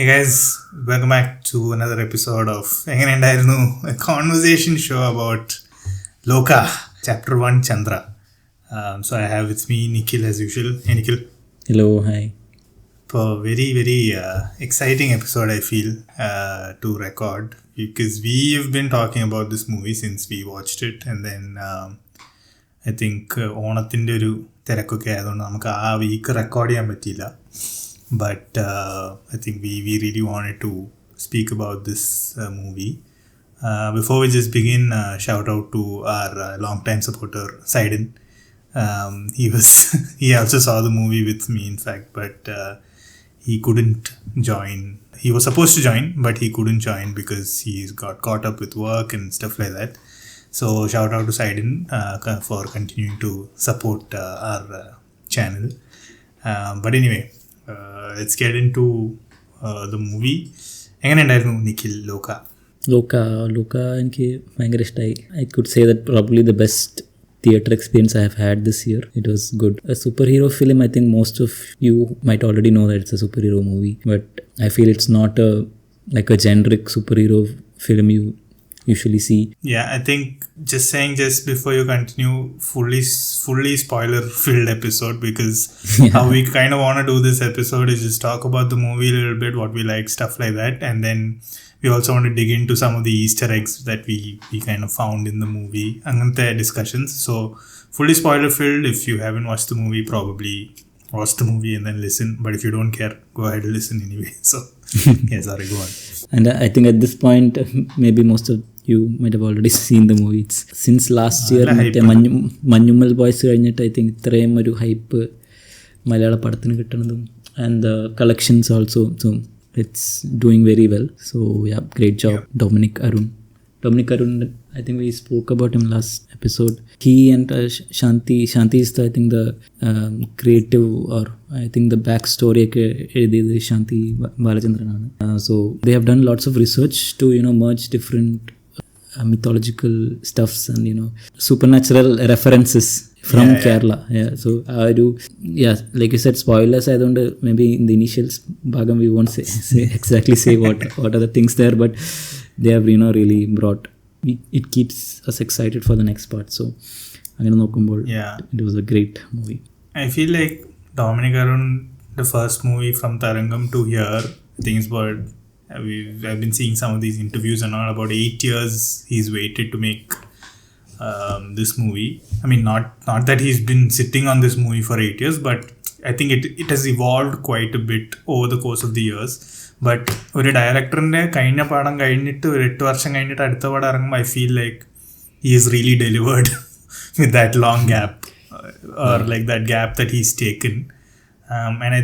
Hey guys, welcome back to another episode of a conversation show about Lokah, Chapter 1, Chandra. So I have with me Nikhil as usual. Hey Nikhil. Hello, hi. Very exciting episode I feel to record because we have been talking about this movie since we watched it, and then I think ഓണത്തിൻ്റെ ഒരു തിരക്കൊക്കെ ആയതുകൊണ്ട് നമുക്ക് ആ week record ചെയ്യാൻ പറ്റിയില്ല. But I think we really wanted to speak about this movie. Before we just begin, shout out to our long-time supporter, Saidin. He also saw the movie with me, in fact, but he couldn't join. He was supposed to join, but he couldn't join because he's got caught up with work and stuff like that. So shout out to Saidin for continuing to support our channel. But anyway, let's get into the movie. എങ്ങനെയുണ്ടായിരുന്നു നിഖിൽ ലോക എനിക്ക് ഭയങ്കര ഇഷ്ടമായി. I could say that probably the best theatre experience I have had this year. It was good. A superhero film, I think most of you might already know that it's a superhero movie, but I feel it's not like a generic superhero film you usually see. Yeah, I think just before you continue, fully spoiler filled episode, because how we kind of want to do this episode is just talk about the movie a little bit, what we like, stuff like that, and then we also want to dig into some of the Easter eggs that we kind of found in the movie, angante discussions. So fully spoiler filled. If you haven't watched the movie, probably watch the movie and then listen, but if you don't care, go ahead and listen anyway. So yeah, sorry, go on. And I think at this point maybe most of you might have already seen the movie. It's since last year Manjummel boys കഴിഞ്ഞിട്ട് I think ഇത്രയും ഒരു hype മലയാള പടത്തിന് കിട്ടുന്നതും, and the collections also, so it's doing very well. So yeah, great job. Dominic Arun, I think we spoke about him last episode. He and Shanti is the, I think the creative, or I think the backstory edithu Shanti Balachandran. So they have done lots of research to merge different mythological stuffs and supernatural references from Kerala. So like you said, spoilers, I don't maybe in the initials bhagam we won't say exactly say what are the things there, but they have really brought it keeps us excited for the next part. So angane nokkumbol it was a great movie. I feel like Dominic Arun, the first movie from Tarangam to here, I think it's about I've been seeing some of these interviews and all, about 8 years he's waited to make this movie. I mean, not that he's been sitting on this movie for 8 years, but I think it has evolved quite a bit over the course of the years. But ഒരു ഡയറക്ടറിൻ്റെ കഴിഞ്ഞ പടം കഴിഞ്ഞിട്ട് ഒരു 8 വർഷം കഴിഞ്ഞിട്ട് അടുത്ത പടം ഇറങ്ങുമ്പോൾ I feel like he has really delivered with that long gap, or like that gap that he's taken. And I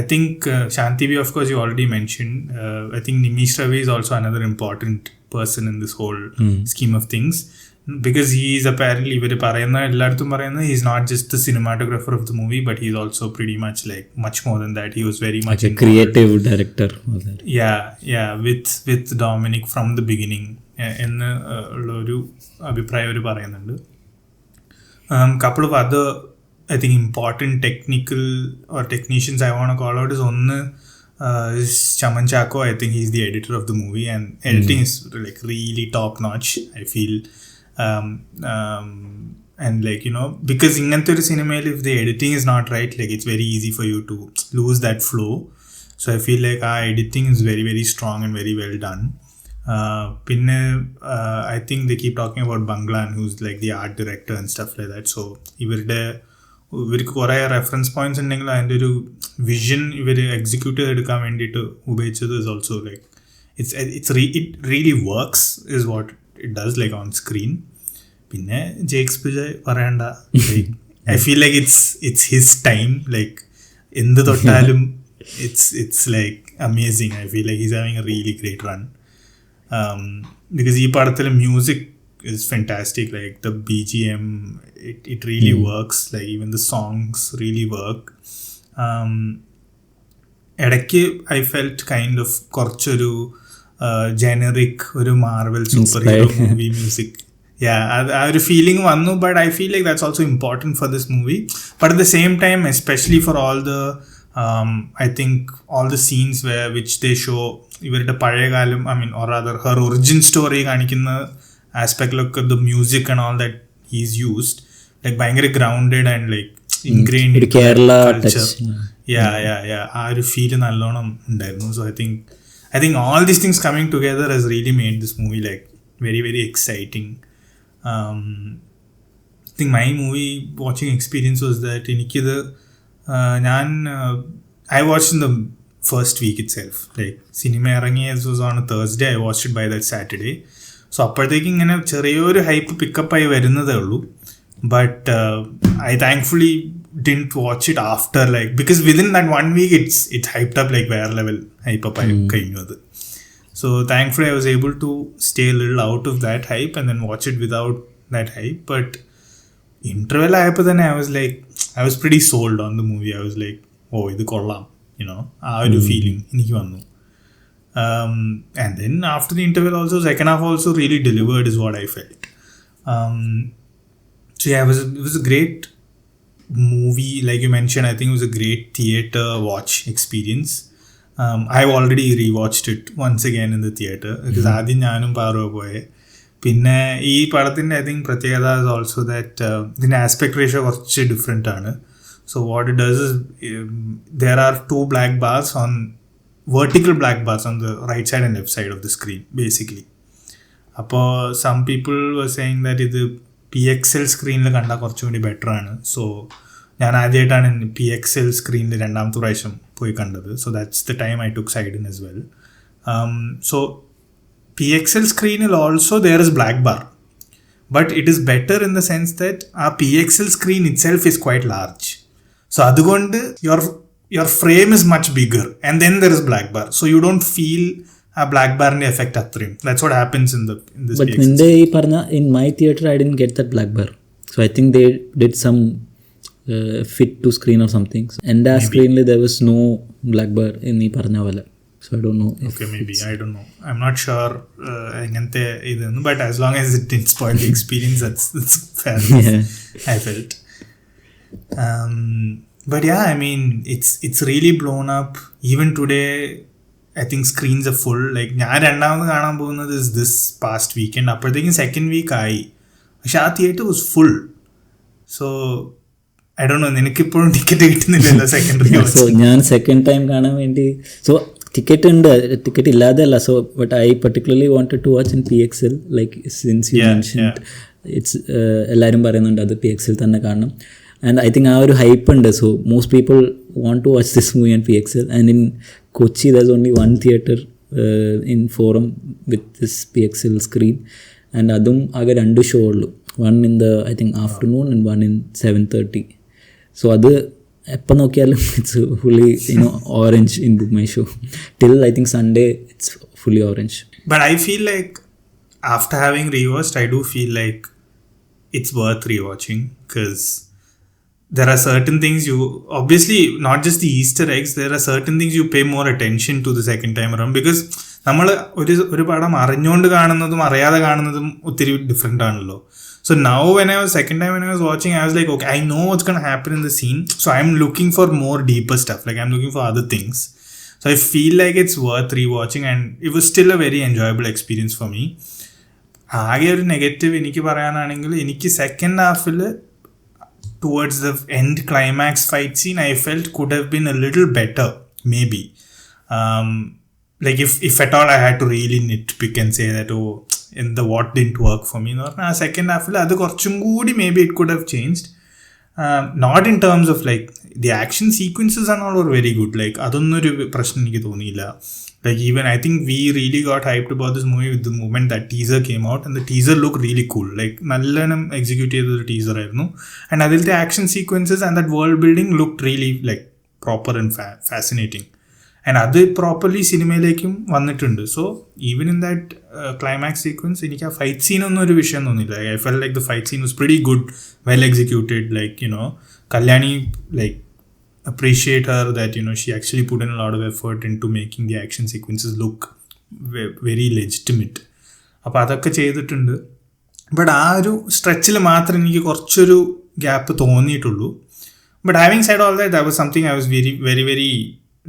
think Shanti, of course, you already mentioned. I think Nimish Ravi is also another important person in this whole scheme of things, because he is apparently he's not just the cinematographer of the movie, but he's also pretty much like much more than that. He was very much like a creative director. Yeah, with Dominic from the beginning. എന്ന് ഉള്ളൊരു അഭിപ്രായം അവർ പറയുന്നുണ്ട്. Couple of other, I think, important technical or technicians I want to call out is is Chaman Chako. I think he's the editor of the movie, and editing is like really top notch, I feel. And like because ingante oru cinema, if the editing is not right, like it's very easy for you to lose that flow. So I feel like our editing is very very strong and very well done. I think they keep talking about Banglan, who's like the art director and stuff like that. So ഇവർക്ക് കുറേ reference points ഉണ്ടെങ്കിൽ അതിൻ്റെ ഒരു vision ഇവർ execute ചെയ്തെടുക്കാൻ വേണ്ടിയിട്ട് ഉപയോഗിച്ചത് is also like it really works is what it does like on screen. പിന്നെ ജേക്സ് വിജയ് പറയണ്ട, I feel like it's his time. Like എന്ത് തൊട്ടാലും it's like amazing. I feel like he's having a really great run, because ഈ പടത്തിൽ music is fantastic. Like the BGM, it really works. Like even the songs really work. ഇടയ്ക്ക് I felt kind of കുറച്ചൊരു generic ഒരു Marvel super hero movie music. ആ ഒരു feeling വന്നു. But I feel like that's also important for this movie. But at the same time, especially for all the I think all the scenes which they show ഇവരുടെ പഴയ കാലം, I mean, or rather her origin story കാണിക്കുന്ന ആസ്പെക്റ്റിലൊക്കെ the music and all that he's used, like ഭയങ്കര grounded and like ingrained in Kerala culture. touch. Yeah. ആ ഒരു feel നല്ലോണം ഉണ്ടായിരുന്നു. So I think all these things coming together has really made this movie like very, very exciting. I think my movie watching experience was that എനിക്കിത് I watched in the first week itself. Like cinema ഇറങ്ങിയ was on a Thursday, I watched it by that Saturday. So അപ്പോഴത്തേക്ക് ഇങ്ങനെ ചെറിയൊരു hype പിക്കപ്പായി വരുന്നതേ ഉള്ളൂ. But I thankfully didn't watch it after, like, because within that 1 week it's hyped up like where level hype up കഴിഞ്ഞു അത്. So thankfully I was able to stay a little out of that hype and then watch it without that hype. But interval ആയപ്പോൾ തന്നെ I was pretty sold on the movie. I was like, oh, ഇത് കൊള്ളാം, ആ ഒരു feeling എനിക്ക് വന്നു. And then after the interval also, second half also really delivered is what I felt. So yeah, it was a great movie. Like you mentioned, I think it was a great theater watch experience. I've already rewatched it once again in the theater because ആദ്യം ഞാനും പാറോ പോയെ. പിന്നെ ഈ പടത്തിൻ്റെ I think പ്രത്യേകത is also that ഇതിൻ്റെ aspect ratio കുറച്ച് different ആണ്. So what it does is there are two black bars vertical black bars on the right side and left side of the screen basically. അപ്പോൾ some people were saying that ഇത് PXL സ്ക്രീനിൽ കണ്ടാൽ കുറച്ചുകൂടി better ആണ്. So ഞാൻ ആദ്യമായിട്ടാണ് PXL സ്ക്രീനിൽ രണ്ടാമത്തെ പ്രാവശ്യം പോയി കണ്ടത്. So that's the time I took side in as well. So PXL screenil also there is black bar, but it is better in the sense that our PXL screen itself is quite large. So adukonde your frame is much bigger and then there is black bar, so you don't feel a black bar in effect athrim. That's what happens in this but PXL. But when in my theater I didn't get that black bar, so I think they did some fit to screen or something. And that screen there was no black bar in the parna wala. So I don't know. Okay, maybe. I don't know. I'm not sure. But as long as it didn't spoil the experience, that's fair enough. Yeah. I felt. But yeah, I mean, it's really blown up. Even today, I think screens are full. Like, ഞാൻ രണ്ടാമത് കാണാൻ പോകുന്നത് is this past weekend. അപ്പോഴത്തേക്കും second week ആയി. പക്ഷെ ആ theatre was full. So I don't know. നിനക്കിപ്പോഴും ticket കിട്ടുന്നില്ലല്ലോ സെക്കൻഡ്. So ഞാൻ സെക്കൻഡ് ടൈം കാണാൻ വേണ്ടി ടിക്കറ്റ് ഉണ്ട്, ടിക്കറ്റ് ഇല്ലാതെ അല്ല. So but I particularly wanted to watch in PXL. Like since you mentioned it's എല്ലാവരും പറയുന്നുണ്ട് അത് PXL തന്നെ കാണണം. ആൻഡ് ഐ തിങ്ക് ആ ഒരു ഹൈപ്പ് ഉണ്ട്. So most people want to watch this movie on PXL. And in Kochi there is only 1 theatre in Forum with this PXL screen. And അതും ആകെ 2 ഷോ ഉള്ളൂ. 1 in the I think afternoon and 1 in 7:30. So അത് എപ്പോൾ നോക്കിയാലും it's fully orange in my show till I think Sunday it's fully orange. But I feel like after having rewatched, I do feel like it's worth rewatching because there are certain things you obviously not just the Easter eggs, there are certain things you pay more attention to the second time around because നമ്മൾ ഒരു പടം അറിഞ്ഞുകൊണ്ട് കാണുന്നതും അറിയാതെ കാണുന്നതും ഒത്തിരി different ആണല്ലോ. So now second time when I was watching, I was like, okay, I know what's going to happen in the scene. So I'm looking for more deeper stuff. Like I'm looking for other things. So I feel like it's worth rewatching and it was still a very enjoyable experience for me. ആകെ ഒരു negative എനിക്ക് പറയാനാണെങ്കിൽ എനിക്ക് second Hafil towards the end climax fight scene I felt could have been a little better maybe. Like if at all I had to really nitpick and say that in the what didn't work for me എന്ന് പറഞ്ഞാൽ second ഹാഫിൽ അത് കുറച്ചും കൂടി maybe it could have changed. Not in terms of like the action sequences and all were very good. Like അതൊന്നും ഒരു പ്രശ്നം എനിക്ക് തോന്നിയില്ല. Like even I think we really got hyped about this movie with the moment that teaser came out and the teaser looked really cool. Like നല്ലോണം execute ചെയ്തൊരു teaser ആയിരുന്നു. And അതിലത്തെ action sequences and that world building looked really like proper and fascinating. And അത് properly സിനിമയിലേക്കും വന്നിട്ടുണ്ട്. So even in that climax sequence എനിക്ക് ആ fight സീനൊന്നും ഒരു വിഷയം തോന്നിയില്ല. I felt like the fight scene was pretty good, well executed. Like Kalyani like appreciate her that she actually put in a lot of effort into making the action sequences look very legitimate. അപ്പോൾ അതൊക്കെ ചെയ്തിട്ടുണ്ട്. But ആ ഒരു സ്ട്രെച്ചിൽ മാത്രം എനിക്ക് കുറച്ചൊരു gap തോന്നിയിട്ടുള്ളൂ. But having said all that, that was something I was very, very, very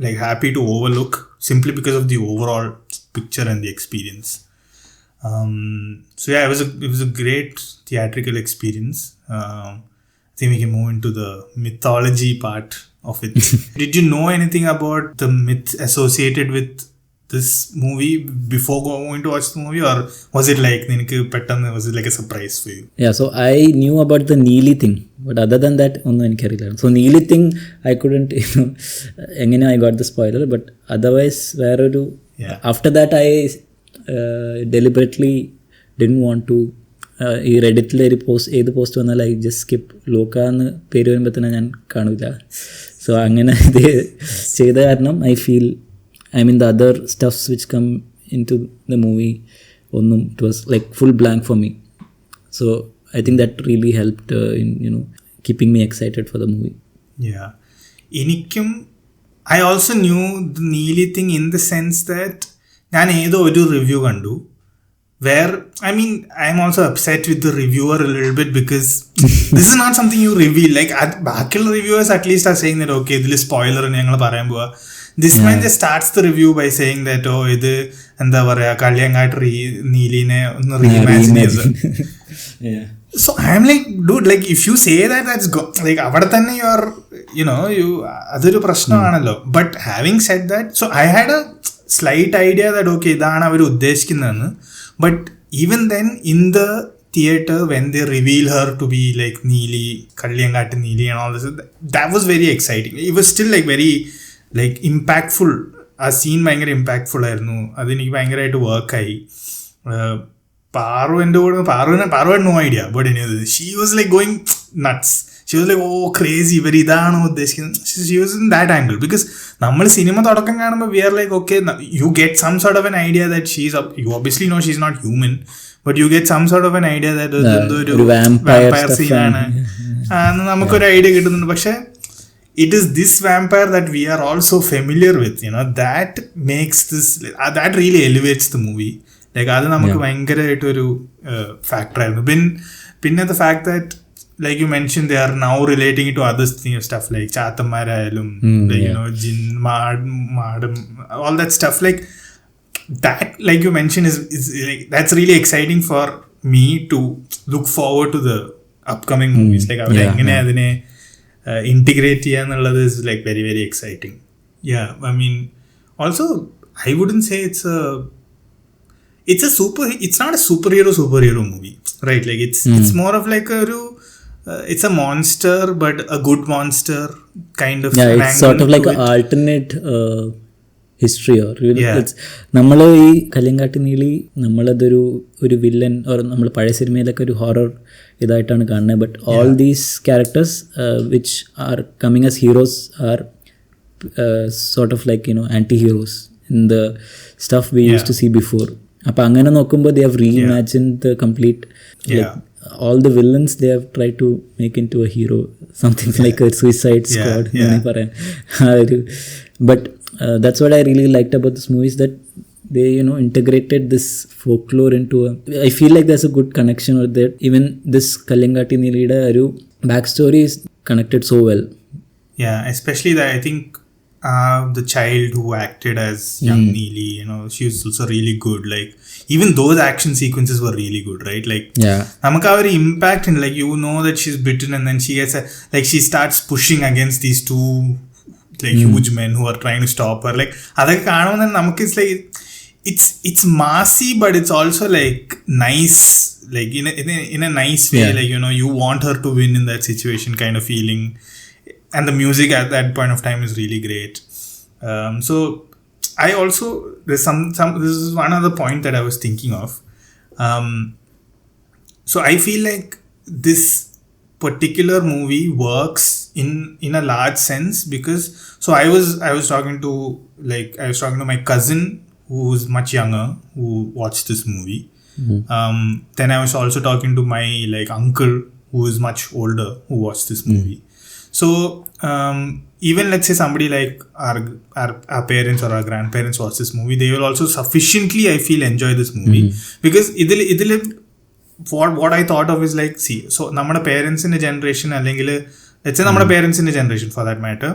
like happy to overlook simply because of the overall picture and the experience. So yeah, it was a great theatrical experience. I think we can move into the mythology part of it. Did you know anything about the myth associated with this movie before going to watch the movie, or was it like was it like a surprise for you? Yeah, so I knew about the Neely thing, but other than that, only so Neely thing I couldn't, again I got the spoiler, but otherwise after that I deliberately didn't want to ഈ റെഡിറ്റിലൊരു ഏത് post വന്നാലും I just skip ലോക എന്ന് പേര് വരുമ്പോൾ തന്നെ ഞാൻ കാണില്ല. സോ അങ്ങനെ ഇത് ചെയ്ത കാരണം I feel the other stuffs which come into the movie ഒന്നും it was like full blank for me. So I think that really helped in keeping me excited for the movie. Yeah. എനിക്കും I also knew the Neely thing in the sense that ഞാൻ ഏതോ ഒരു review കണ്ടു where I'm also upset with the reviewer a little bit because this is not something you reveal. Like baakiyulla reviewers at least are saying that okay, this is spoiler and ഞങ്ങൾ പറയാൻ പോവാ. This man just starts the review by saying that ഇത് എന്താ പറയാ കല്യാങ്കാട്ട് നീലിനെ ഒന്ന് reimagine ചെയ്തു. So I'm like, dude, like if you say that, that's like avada thanne you adoru prashnamanallo. But having said that, so I had a slight idea that okay, idana avaru uddeshikkunnanu. But even then, in the theater, when they reveal her to be like Neely, Kalyangatte Neely and all this, that was very exciting. It was still like very like impactful. A scene ഭയങ്കര impactful ആയിരുന്നു. അതെനിക്ക് ഭയങ്കരമായിട്ട് വർക്കായി. Paru had no idea, but she was like going nuts. She was like, oh crazy, very idano uddeshikkunnu. She was in that angle because nammal cinema thodakkam kanumba we are like okay, you get some sort of an idea that you obviously know she's not human, but you get some sort of an idea that oru vampire scene aanu namukku oru idea kittunnundu. പക്ഷേ it is this vampire that we are also familiar with, that makes this that really elevates the movie. Like അത് നമുക്ക് ഭയങ്കരമായിട്ടൊരു factor ആയിരുന്നു. പിന്നെ the fact that like you mentioned they are now relating it to other stuff like ചാത്തന്മാരായാലും ജിൻ മാടം all that stuff like that, like you mentioned is like that's really exciting for me to look forward to the upcoming movies. Like അവർ എങ്ങനെ അതിനെ integrate ചെയ്യാന്നുള്ളത് is like very very exciting. Yeah, also I wouldn't say it's not a superhero movie, right? Like it's more of like it's a monster, but a good monster kind of. Yeah, it's sort of like an alternate history or it's നമ്മൾ ഈ കല്യാങ്കാട്ട് നീലി നമ്മളതൊരു villain or നമ്മൾ പഴയ സിനിമയിലൊക്കെ ഒരു horror ഇതായിട്ടാണ് കാണുന്നത്. But all these characters which are coming as heroes are sort of like anti heroes in the stuff we use to see before. അപ്പം അങ്ങനെ നോക്കുമ്പോൾ they have reimagined the complete all the villains they have tried to make into a hero, something like a Suicide Squad. But that's what I really liked about this movie is that they integrated this folklore into I feel like there's a good connection with that. Even this Kalyangatte Neeliyude oru backstory is connected so well. Yeah, especially that I think the child who acted as young Neely, she was also really good. Like even those action sequences were really good, right? Like namakku a very impact in like that she's bitten and then she gets she starts pushing against these two like huge men who are trying to stop her. Like adakku kaanumbodhu namakku it's like it's massy, but it's also like nice, like in a nice way. Like you want her to win in that situation kind of feeling. And the music at that point of time is really great. So I also there's some this is one other point that I was thinking of. So I feel like this particular movie works in a large sense because so I was talking to my cousin who's much younger who watched this movie. Then I was also talking to my uncle who is much older who watched this movie. So even let's say somebody like our parents or our grandparents watch this movie, they will also sufficiently I feel enjoy this movie because idil what I thought of is like, see, so നമ്മുടെ പേരൻസിൻ്റെ generation അല്ലെങ്കിൽ let's say നമ്മുടെ പേരൻസിന്റെ generation for that matter,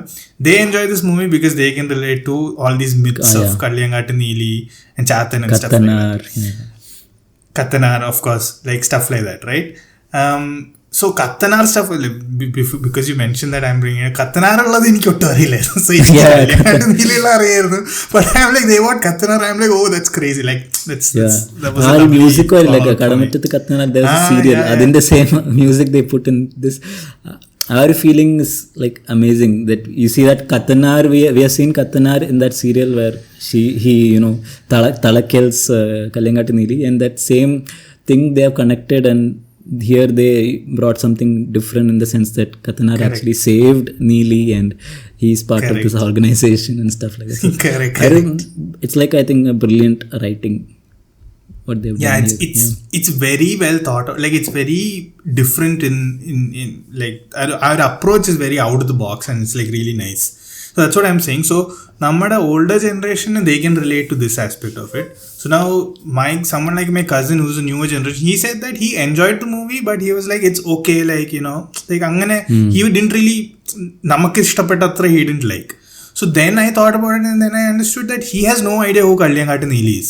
they enjoy this movie because they can relate to all these myths of Kalyangaattu Neeli and Chathan and stuff like that. Kathanar, of course, like stuff like that, right? So Kathanar stuff, because you mentioned that I'm bringing Kathanar ഉള്ളത് എനിക്ക് ഒട്ടും അറിയില്ലായിരുന്നു. So Kalyangaattu Neeli എല്ലാം അറിയായിരുന്നു. But I'm like, they want Kathanar. I'm like, oh, that's crazy. Like that was a music or like Kadamattathu Kathanar, there's a serial. Adinte same music they put in this. Our feeling is like amazing that you see that Kathanar, we have seen Kathanar in that serial where he Talakels Kalyangaattu Neeli, and that same thing they have connected, and here they brought something different in the sense that Kathanar actually saved Neeli and he's part of this organization and stuff like that. So it's like, I think, a brilliant writing. What they've done here. It's very well thought out. Like it's very different in like our approach is very out of the box, and it's like really nice. So that's what I'm saying. So namada older generation, they can relate to this aspect of it. So now someone like my cousin who's a newer generation, he said that he enjoyed the movie, but he was like, it's okay, like, you know, like angane he didn't really namakku ishtapetta he didn't like. So then I thought about it, and then I understood that he has no idea who Kalyangaattu Neeli is.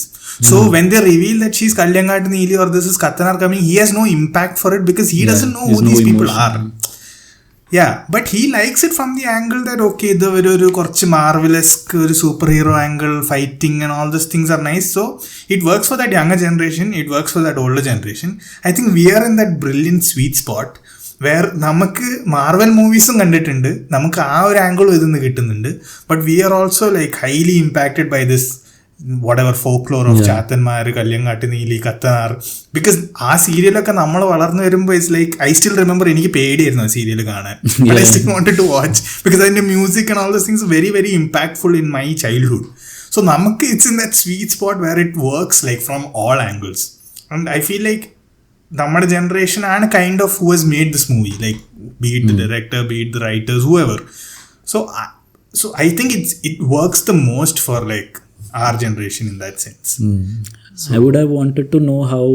So when they reveal that she's Kalyangaattu Neeli or this is Kathanar coming, he has no impact for it because he doesn't know who these people are. Yeah, but he likes it from the angle that, okay, the very korchu marvelous superhero angle, fighting and all these things are nice. So it works for that younger generation, it works for that older generation. I think we are in that brilliant sweet spot where നമുക്ക് Marvel മൂവീസും കണ്ടിട്ടുണ്ട്, നമുക്ക് ആ ഒരു ആംഗിളും ഇതിന്ന് കിട്ടുന്നുണ്ട്, but we are also like highly impacted by this whatever folklore of ചാത്തന്മാർ, കല്യങ്കാട്ട് നീലി, കത്തനാർ. ബിക്കോസ് ആ സീരിയലൊക്കെ നമ്മൾ വളർന്നു വരുമ്പോൾ it's like I still remember, എനിക്ക് പേടിയായിരുന്നു ആ സീരിയൽ കാണാൻ. But I still wanted to watch because അതിന്റെ music and all those things very very impactful in my childhood. So നമുക്ക് it's in that sweet spot where it works like from all angles. And I feel like നമ്മുടെ generation ആണ് kind of who has made this movie, like be it the director, be it the writers, whoever. So I think it works the most for like our generation in that sense. So I would have wanted to know how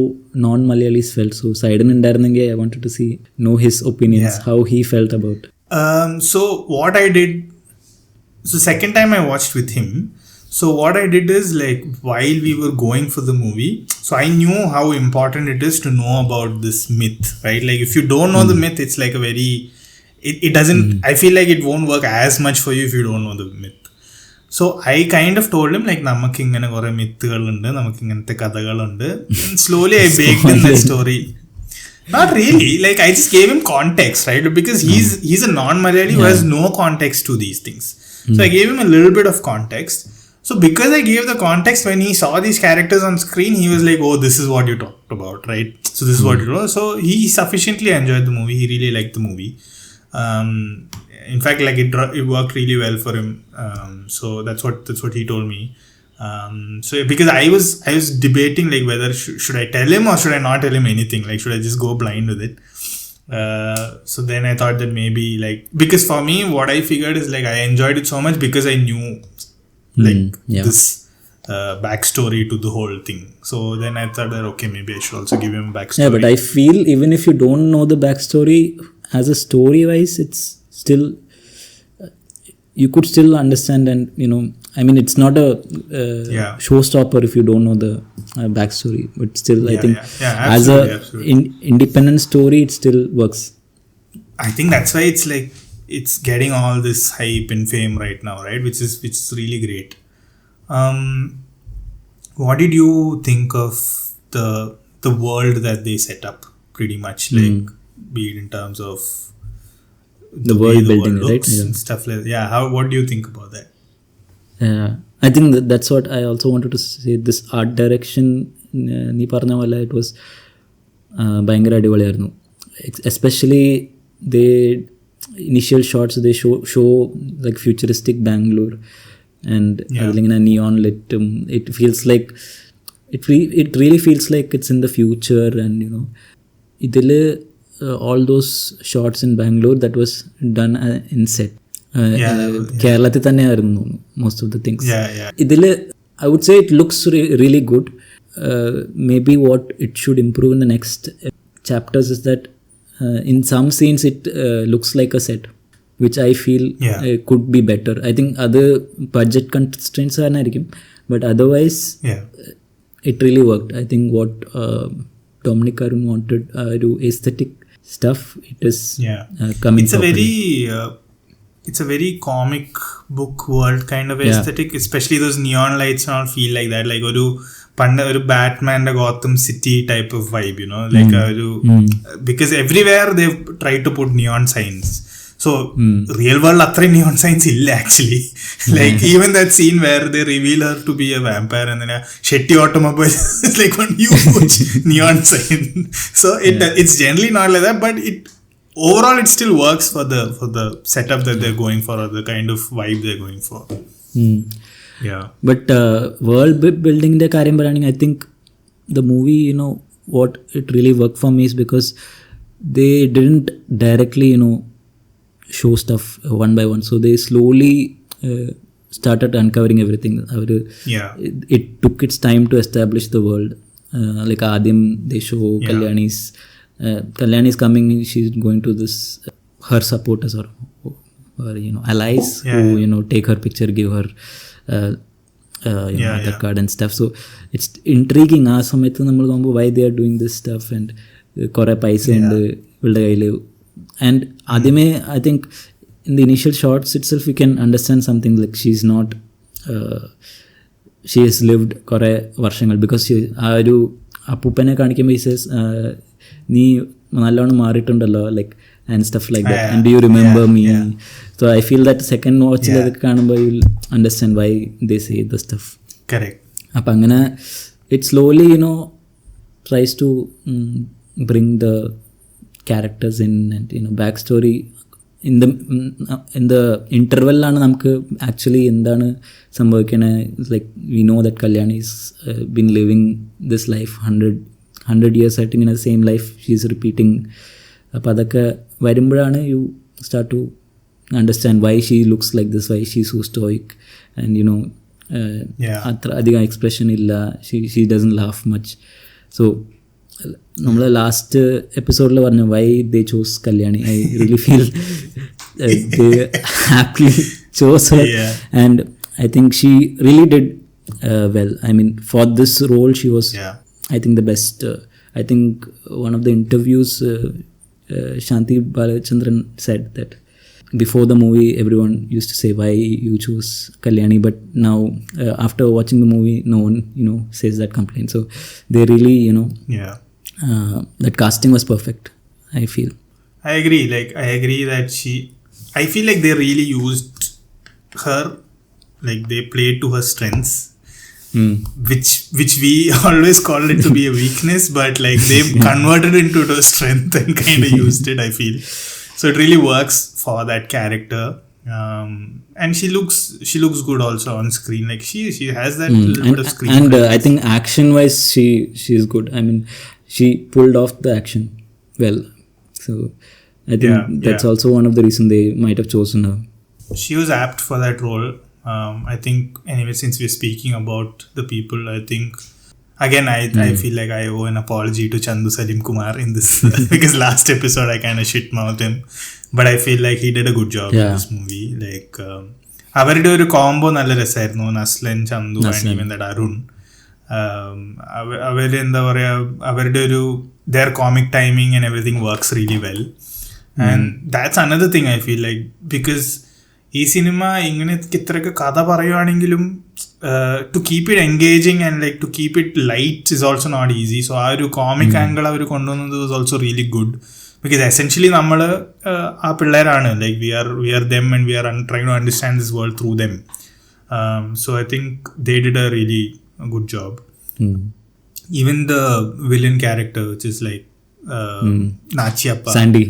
non-Malayalis felt. So Saiden Indarnenge, I wanted to know his opinions, how he felt about. So what I did, so second time I watched with him. So what I did is, like, while we were going for the movie, so I knew how important it is to know about this myth, right? Like if you don't know the myth, it's like a very, it doesn't, I feel like it won't work as much for you if you don't know the myth. So I kind of told him, like, നമുക്ക് ഇങ്ങനെ കുറെ മിത്തുകളുണ്ട്, നമുക്ക് ഇങ്ങനത്തെ കഥകളുണ്ട്. And slowly I baked in that story. Not really, like I just gave him context, right? Because he's a non-Malayali who has no context to these things. So I gave him a little bit of context. So because I gave the context, when he saw these characters on screen, he was like, oh, this is what you talked about, right? So this is what you know. So he sufficiently enjoyed the movie. He really liked the movie. In fact, like it worked really well for him. So that's what he told me. So because I was debating, like, whether should I tell him or should I not tell him anything? Like, should I just go blind with it? So then I thought that maybe, like, because for me, what I figured is, like, I enjoyed it so much because I knew, like, this backstory to the whole thing. So then I thought that, okay, maybe I should also give him a backstory. Yeah, but I feel even if you don't know the backstory, as a story wise, it's still, you could still understand, and you know, I mean, it's not a showstopper if you don't know the backstory, but still, I think as a independent story, it still works. I think that's why it's like it's getting all this hype and fame right now, right? Which is really great. What did you think of the world that they set up? Pretty much, like, be it in terms of the world building, right? And stuff like that. Yeah, what do you think about that? I think that's what I also wanted to say. This art direction, nee parna vala, it was ഭയങ്കര അടിപൊളിയായിരുന്നു. Especially the initial shots, they show like futuristic Bangalore, and അതിലിങ്ങനെ neon lit. It feels like it really feels like it's in the future, and you know, ഇതില് all those shots in Bangalore that was done in set. കേരളത്തിൽ തന്നെയായിരുന്നു most of the things. ഇതില് I would say it looks really good. Maybe what it should improve in the next chapters is that in some scenes it looks like a set, which I feel could be better. I think other budget constraints ആയിരിക്കും, but otherwise it really worked. I think what Dominic Arun wanted, aesthetic stuff, it is coming. It's a very comic book world kind of aesthetic, especially those neon lights and all feel like that, like ഒരു ബാറ്റ്മാൻ്റെ Gotham city type of vibe, you know, like ഒരു because everywhere they try to put neon signs. So real world അത്രയും neon signs ഇല്ല actually. Like even that scene where they reveal her to be a vampire and then Shetty automobile is like one huge neon sign. So it's generally not like that, but overall it still works for the setup that they're going for, or the kind of vibe they're going for. Yeah. But world building the karyam parayaണെങ്കിൽ I think the movie, you know, what it really worked for me is because they didn't directly, you know, show stuff one by one. So they slowly started uncovering everything. It took its time to establish the world. Like Adim, they show Kalyani is coming, she's going to this, her supporters or you know, allies who, you know, take her picture, give her Aadhaar card and stuff. So it's intriguing. ആ സമയത്ത് നമ്മൾ നോക്കുമ്പോൾ why they are doing this stuff, and കുറേ പൈസ ഉണ്ട് ഇവളുടെ കയ്യിൽ. And ആദ്യമേ I think in the initial shots itself you can understand something, like she has lived കുറേ വർഷങ്ങൾ, because ആ ഒരു അപ്പൂപ്പനെ കാണിക്കുമ്പോൾ he says നീ നല്ലോണം മാറിയിട്ടുണ്ടല്ലോ, like and stuff like that, and do you remember me? So I feel that second watch ഇതൊക്കെ കാണുമ്പോൾ you'll understand why they say the stuff. Correct. അപ്പം അങ്ങനെ it slowly, you know, tries to bring the characters in, and you know, back story in the interval ആണ് നമുക്ക് actually എന്താണ് സംഭവിക്കണേ. Like we know that Kalyani is been living this life 100 years ആയിട്ട് ഇങ്ങനെ same life she is repeating. അപ്പോൾ അതൊക്കെ വരുമ്പോഴാണ് you start to understand why she looks like this, why she so stoic, and you know അത്ര അധികം expression ഇല്ല, she doesn't laugh much. So നമ്മൾ last എപ്പിസോഡിൽ പറഞ്ഞു why they chose Kalyani. I really feel they happily chose her, and I think she really did well. I mean for this role she was I think the best. I think one of the interviews Shanti Balachandran said that before the movie everyone used to say why you choose Kalyani, but now after watching the movie no one, you know, says that complaint. So they really, you know, that casting was perfect, I feel. I agree that I feel like they really used her, like they played to her strengths. Which we always called it to be a weakness, but like they've converted into a strength and kind of used it, I feel. So it really works for that character, and she looks good also on screen. Like she has that little bit of screen. And I think action wise she is good. I mean, she pulled off the action well. So I think that's also one of the reasons they might have chosen her. She was apt for that role. I think anyway, since we're speaking about the people, I think again I feel like I owe an apology to Chandu Salim Kumar in this because last episode I kind of shit mouthed him, but I feel like he did a good job in this movie. Like അവരുടെ ഒരു combo നല്ല രസമായിരുന്നു, Naslen, Chandu, and even that Arun. അവർ എന്താ പറയുക, അവരുടെ ഒരു their comic timing and everything works really well, and that's another thing I feel like, because ഈ സിനിമ ഇങ്ങനെ ഇത്രയൊക്കെ കഥ പറയുവാണെങ്കിലും to keep it engaging and like to keep it light is also not easy. So ആ ഒരു comic angle അവർ കൊണ്ടുവന്നത് was also really good, because essentially നമ്മൾ ആ പിള്ളേരാണ്, like we are them and we are trying to understand this world through them. So I think they did a really good job. Even the villain character which is like നാച്ചിയപ്പ, Sandy.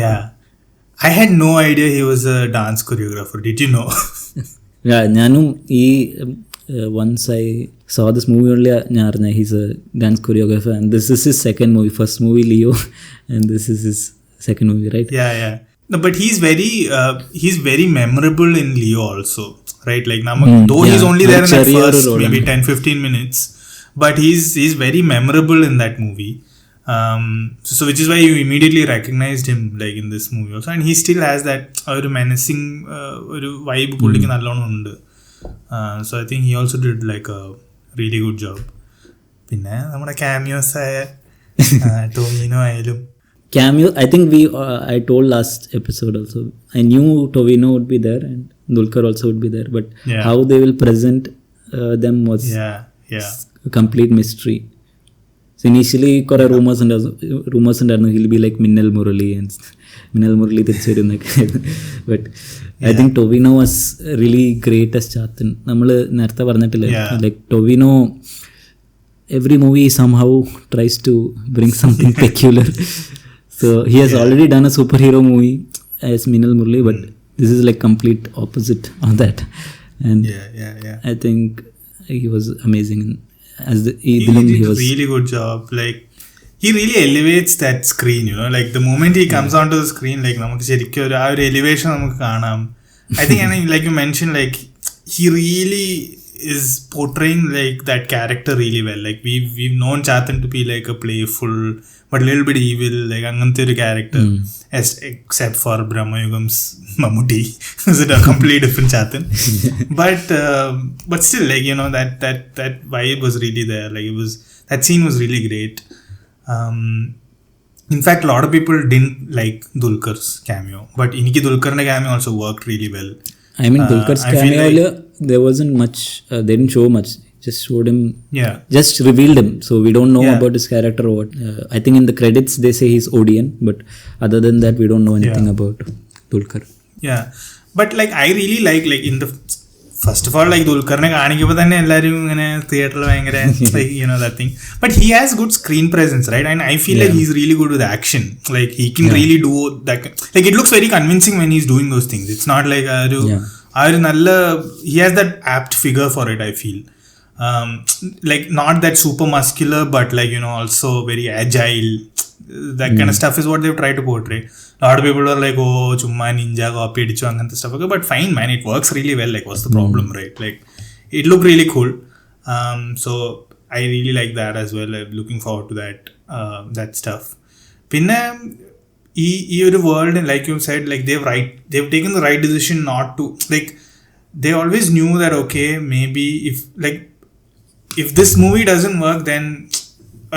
Yeah. I had no idea he was a dance choreographer. Did you know? Yeah, ഞാനും ഈ once I saw this movie only ഞാൻ അറിഞ്ഞ he's a dance choreographer, and this is his second movie. First movie Leo and this is his second movie, right? Yeah. No, but he's very memorable in Leo also, right? Like though he's only there in that first maybe 10-15 minutes, but he's very memorable in that movie. So which is why you immediately recognized him like in this movie also, and he still has that ഒരു menacing ഒരു vibe പുള്ളിക്ക് നല്ലോണം ഉണ്ട്. So I think he also did like a really good job. പിന്നെ നമ്മുടെ cameos ആയ ടോവിനോ ആയാലും cameo, I think I told last episode also, I knew Tovino would be there and Dulquer also would be there, but how they will present them was a complete mystery. So initially kore rumors undarnu he'll be like Minnal Murali തിരിച്ചു വരുന്നൊക്കെ, but I think Tovino was really great as Chathan. നമ്മൾ നേരത്തെ പറഞ്ഞിട്ടില്ലേ, like Tovino every movie somehow tries to bring something peculiar. So he has already done a superhero movie as Minnal Murali, but this is like complete opposite of that. And I think he was amazing as he did a really good job. Like he really elevates that screen, you know, like the moment he comes onto the screen, like നമുക്ക് ശരിക്കും ഒരു ആ ഒരു elevation നമുക്ക് കാണാം. I think, and like you mentioned, like he really is portraying like that character really well. Like we've known Chathan to be like a playful but a little bit evil, like angante oru character, except for Brahmayugam's Mammootty, is it a completely different Chathan. But still, like, you know, that vibe was really there. Like that scene was really great. In fact, a lot of people didn't like Dulquer's cameo, but iniki Dulquer's cameo also worked really well. I mean, Dulquer's cameo, like, there wasn't much, they didn't show much, just showed him, just revealed him, so we don't know about his character or what. I think in the credits they say he's Odian, but other than that we don't know anything about Dulquer. But like I really like in the first of all, like Dulquerനെ കാണിക്കുമ്പോൾ തന്നെ എല്ലാവരും ഇങ്ങനെ തിയേറ്ററിൽ ഭയങ്കര like, you know, that thing, but he has good screen presence, right? And I feel like he's really good with action. Like he can really do that, like it looks very convincing when he's doing those things. It's not like he has that apt figure for it, I feel. Like not that super muscular, but like, you know, also very agile. That kind of stuff is what they've tried to portray. A lot of people are like, oh, chumma ninja copy edichu angante stuff. Okay, but fine, man, it works really well. Like, what's the problem, right? Like, it looked really cool. So I really like that as well. I'm looking forward to that stuff. Pinna ee oru world, like you said, like they've taken the right decision not to, like, they always knew that, okay, maybe if this movie doesn't work, then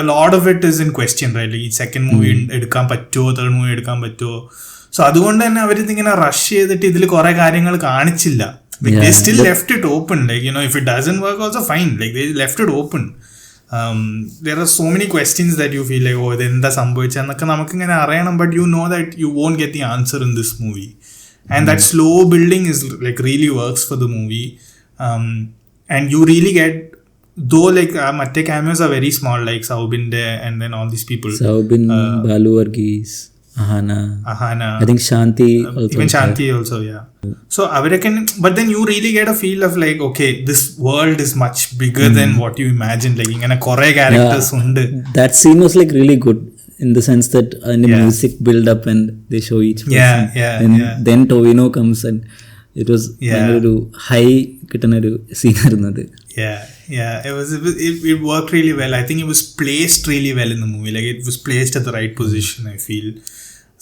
a lot of it is in question, right? Like second movie എടുക്കാൻ പറ്റുമോ, third movie എടുക്കാൻ പറ്റുമോ. So അതുകൊണ്ട് തന്നെ അവരിതിങ്ങനെ rush ചെയ്തിട്ട് ഇതിൽ കുറെ കാര്യങ്ങൾ കാണിച്ചില്ല. Like they still left it open. Like, you know, if it doesn't work also fine. Like they left it open. There are so many questions that you feel like, oh, ഇതെന്താ സംഭവിച്ചെന്നൊക്കെ നമുക്കിങ്ങനെ അറിയണം, but you know that you won't get the answer in this movie. And that slow building is like really works for the movie. And you really get, though like matte cameos are very small, like Saubinde and then all these people. Saubin, Balu Varghese, Ahana. I think Shanti also. Even Shanti also, yeah. So but then you really get a feel of like, okay, this world is much bigger than what you imagined. Like ingana kore characters undu. That scene was like really good in the sense that the music build up and they show each person. Then Tovino comes and it was ഒരു high കിട്ടുന്ന ഒരു scene ആയിരുന്നത്. It worked really well. I think it was placed really well in the movie. Like it was placed at the right position, I feel.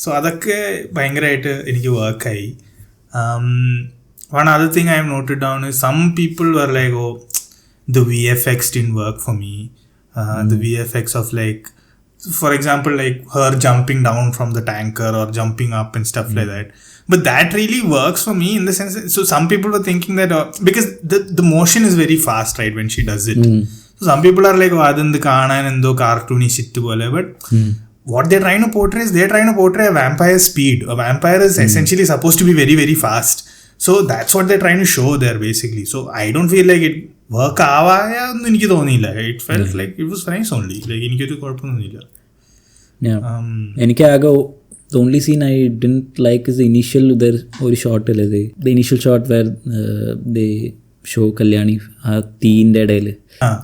So അതൊക്കെ ഭയങ്കരമായിട്ട് എനിക്ക് വർക്കായി. One other thing I have noted down is some people were like, oh, the VFX didn't work for me. The VFX of like, for example, like her jumping down from the tanker or jumping up and stuff like that. But that really works for me in the sense that, so some people were thinking that because the motion is very fast, right, when she does it. So some people are like, oh, adandu kaanan endo cartoony shit pole. But what they're trying to portray is they're trying to portray a vampire's speed. A vampire is essentially supposed to be very, very fast. So that's what they're trying to show there basically. So I don't feel like it work avaya onnu enikku thonilla. It felt like it was nice only. Like enikku kodapponnilla. എനിക്കാകെ the only scene I didn't like is the initial shot, the initial shot where they show Kalyani teende idayil.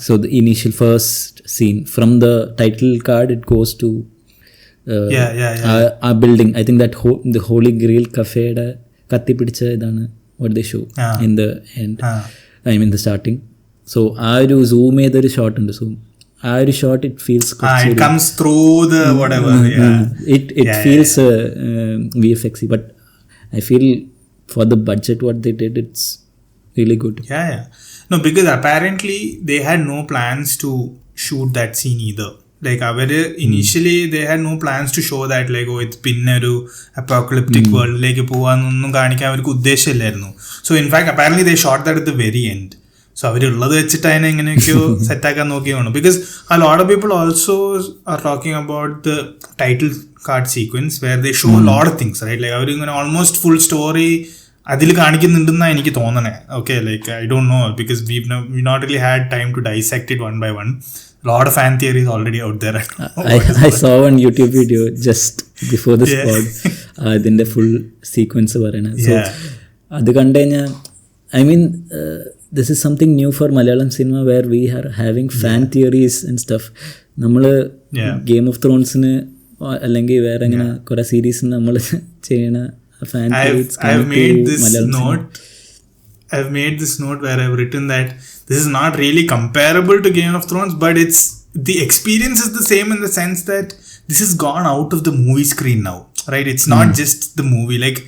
So the initial first scene from the title card, it goes to a building. I think that the Holy Grail cafe da katti pidicha idana what they show in the end. I mean the starting. So ആ ഒരു zoom ചെയ്തൊരു shot ഉണ്ട്. So ആ ഒരു shot it feels it comes through the whatever. it feels VFX, but I feel for the budget what they did, it's really good. Yeah. No, because apparently they had no plans to shoot that scene either. Like initially they had no plans to show that like it's pinneru apocalyptic world like പോവാന്നൊന്നും കാണിക്കാൻ അവർക്ക് ഉദ്ദേശമില്ലായിരുന്നു. So in fact apparently they shot that at the very end. So അവരുള്ളത് വെച്ചിട്ട് അതിനെ എങ്ങനെയൊക്കെയോ സെറ്റാക്കാൻ നോക്കിയാണ്. Because a lot of people also are talking about the title card sequence where they show a lot of things, right? Like അവരിങ്ങനെ almost full story അതിൽ കാണിക്കുന്നുണ്ടെന്നാണ് എനിക്ക് തോന്നണേ. Okay, like I don't know because we've not really had time to dissect it one by one. A lot of fan theories already out there. I saw one YouTube video just before this pod. അതിൻ്റെ full sequence പറയണ. So അത് കണ്ടു കഴിഞ്ഞാൽ I mean this is something new for Malayalam cinema where we are having fan theories and stuff. നമ്മൾ game of ത്രോൺസിന് അല്ലെങ്കിൽ വേറെ ഇങ്ങനെ കുറെ സീരീസിന് നമ്മൾ ചെയ്യണ fan theories. I've made this note where I've written that this is not really comparable to Game of Thrones, but the experience is the same in the sense that this has gone out of the movie screen now, right? It's not just the movie, like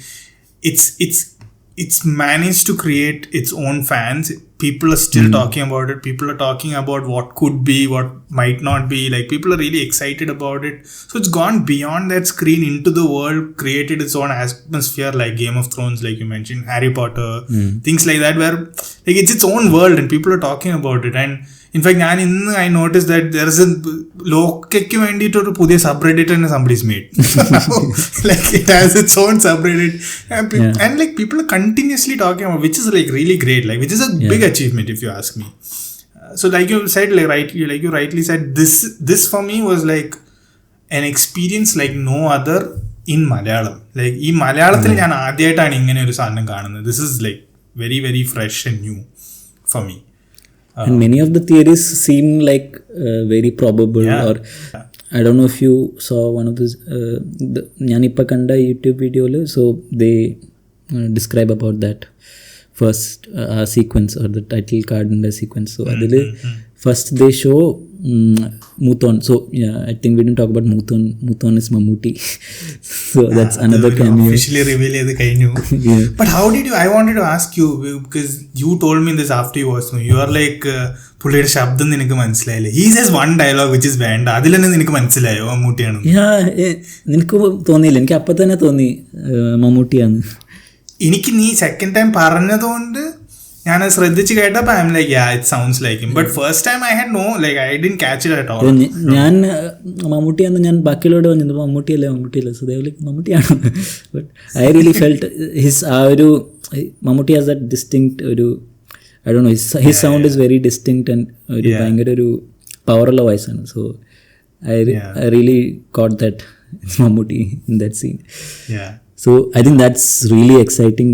it's managed to create its own fans. People are still talking about it. People are talking about what could be, what might not be. Like people are really excited about it. So it's gone beyond that screen into the world, created its own atmosphere, like Game of Thrones, like you mentioned, Harry Potter, things like that, where like it's its own world and people are talking about it. And in fact, I noticed that there is a Lokah'kku vendittu oru pudhiya subreddit and somebody's made. Like it has its own subreddit and like people are continuously talking about, which is like really great, like which is a big achievement if you ask me. So like you said, like you rightly said, this for me was like an experience like no other in Malayalam. Like ee Malayalamil njan aadyayittana ingane oru saanam കാണുന്നത്. This is like very very fresh and new for me. And many of the theories seem like very probable. Or I don't know if you saw one of this ഞാനിപ്പോൾ കണ്ട YouTube വീഡിയോയിൽ, so they describe about that first sequence or the title card in the sequence. So അതിൽ first they show Muthon. So yeah, I think we didn't talk about Muthon. Muthon is Mammootty. So that's another cameo. Officially reveal ചെയ്ത് കഴിഞ്ഞു. But how did you? I wanted to ask you because you told me this after you watched. You are like പുള്ളിയുടെ ശബ്ദം നിനക്ക് മനസ്സിലായില്ലേ? He says one dialogue which is വേണ്ട, അതിൽ തന്നെ നിനക്ക് മനസ്സിലായോ മമ്മൂട്ടിയാണ്? നിനക്ക് തോന്നിയില്ല? എനിക്ക് അപ്പം തന്നെ തോന്നി മമ്മൂട്ടിയാണ്. എനിക്ക് നീ സെക്കൻഡ് ടൈം പറഞ്ഞതുകൊണ്ട് ഞാൻ ശ്രദ്ധിച്ച് കേട്ടപ്പോൾ I am like it sounds like him. But first time I had no like I didn't catch it at all. ഞാൻ മമ്മൂട്ടിയാന്ന് ഞാൻ ബാക്കിയുള്ളവരോട് പറഞ്ഞത് മമ്മൂട്ടിയല്ല സോ ദേ ലൈക്ക് മമ്മൂട്ടിയാണ്. But I really felt his ആ ഒരു മമ്മൂട്ടി ഹാസ് ദാറ്റ് ഡിസ്റ്റിങ്ക്റ്റ് ഒരു I don't know his sound is very distinctive and ഒരു ഭയങ്കര ഒരു പവറുള്ള വോയിസാണ്. So I really caught that it's Mammootty in that scene. So I think that's really exciting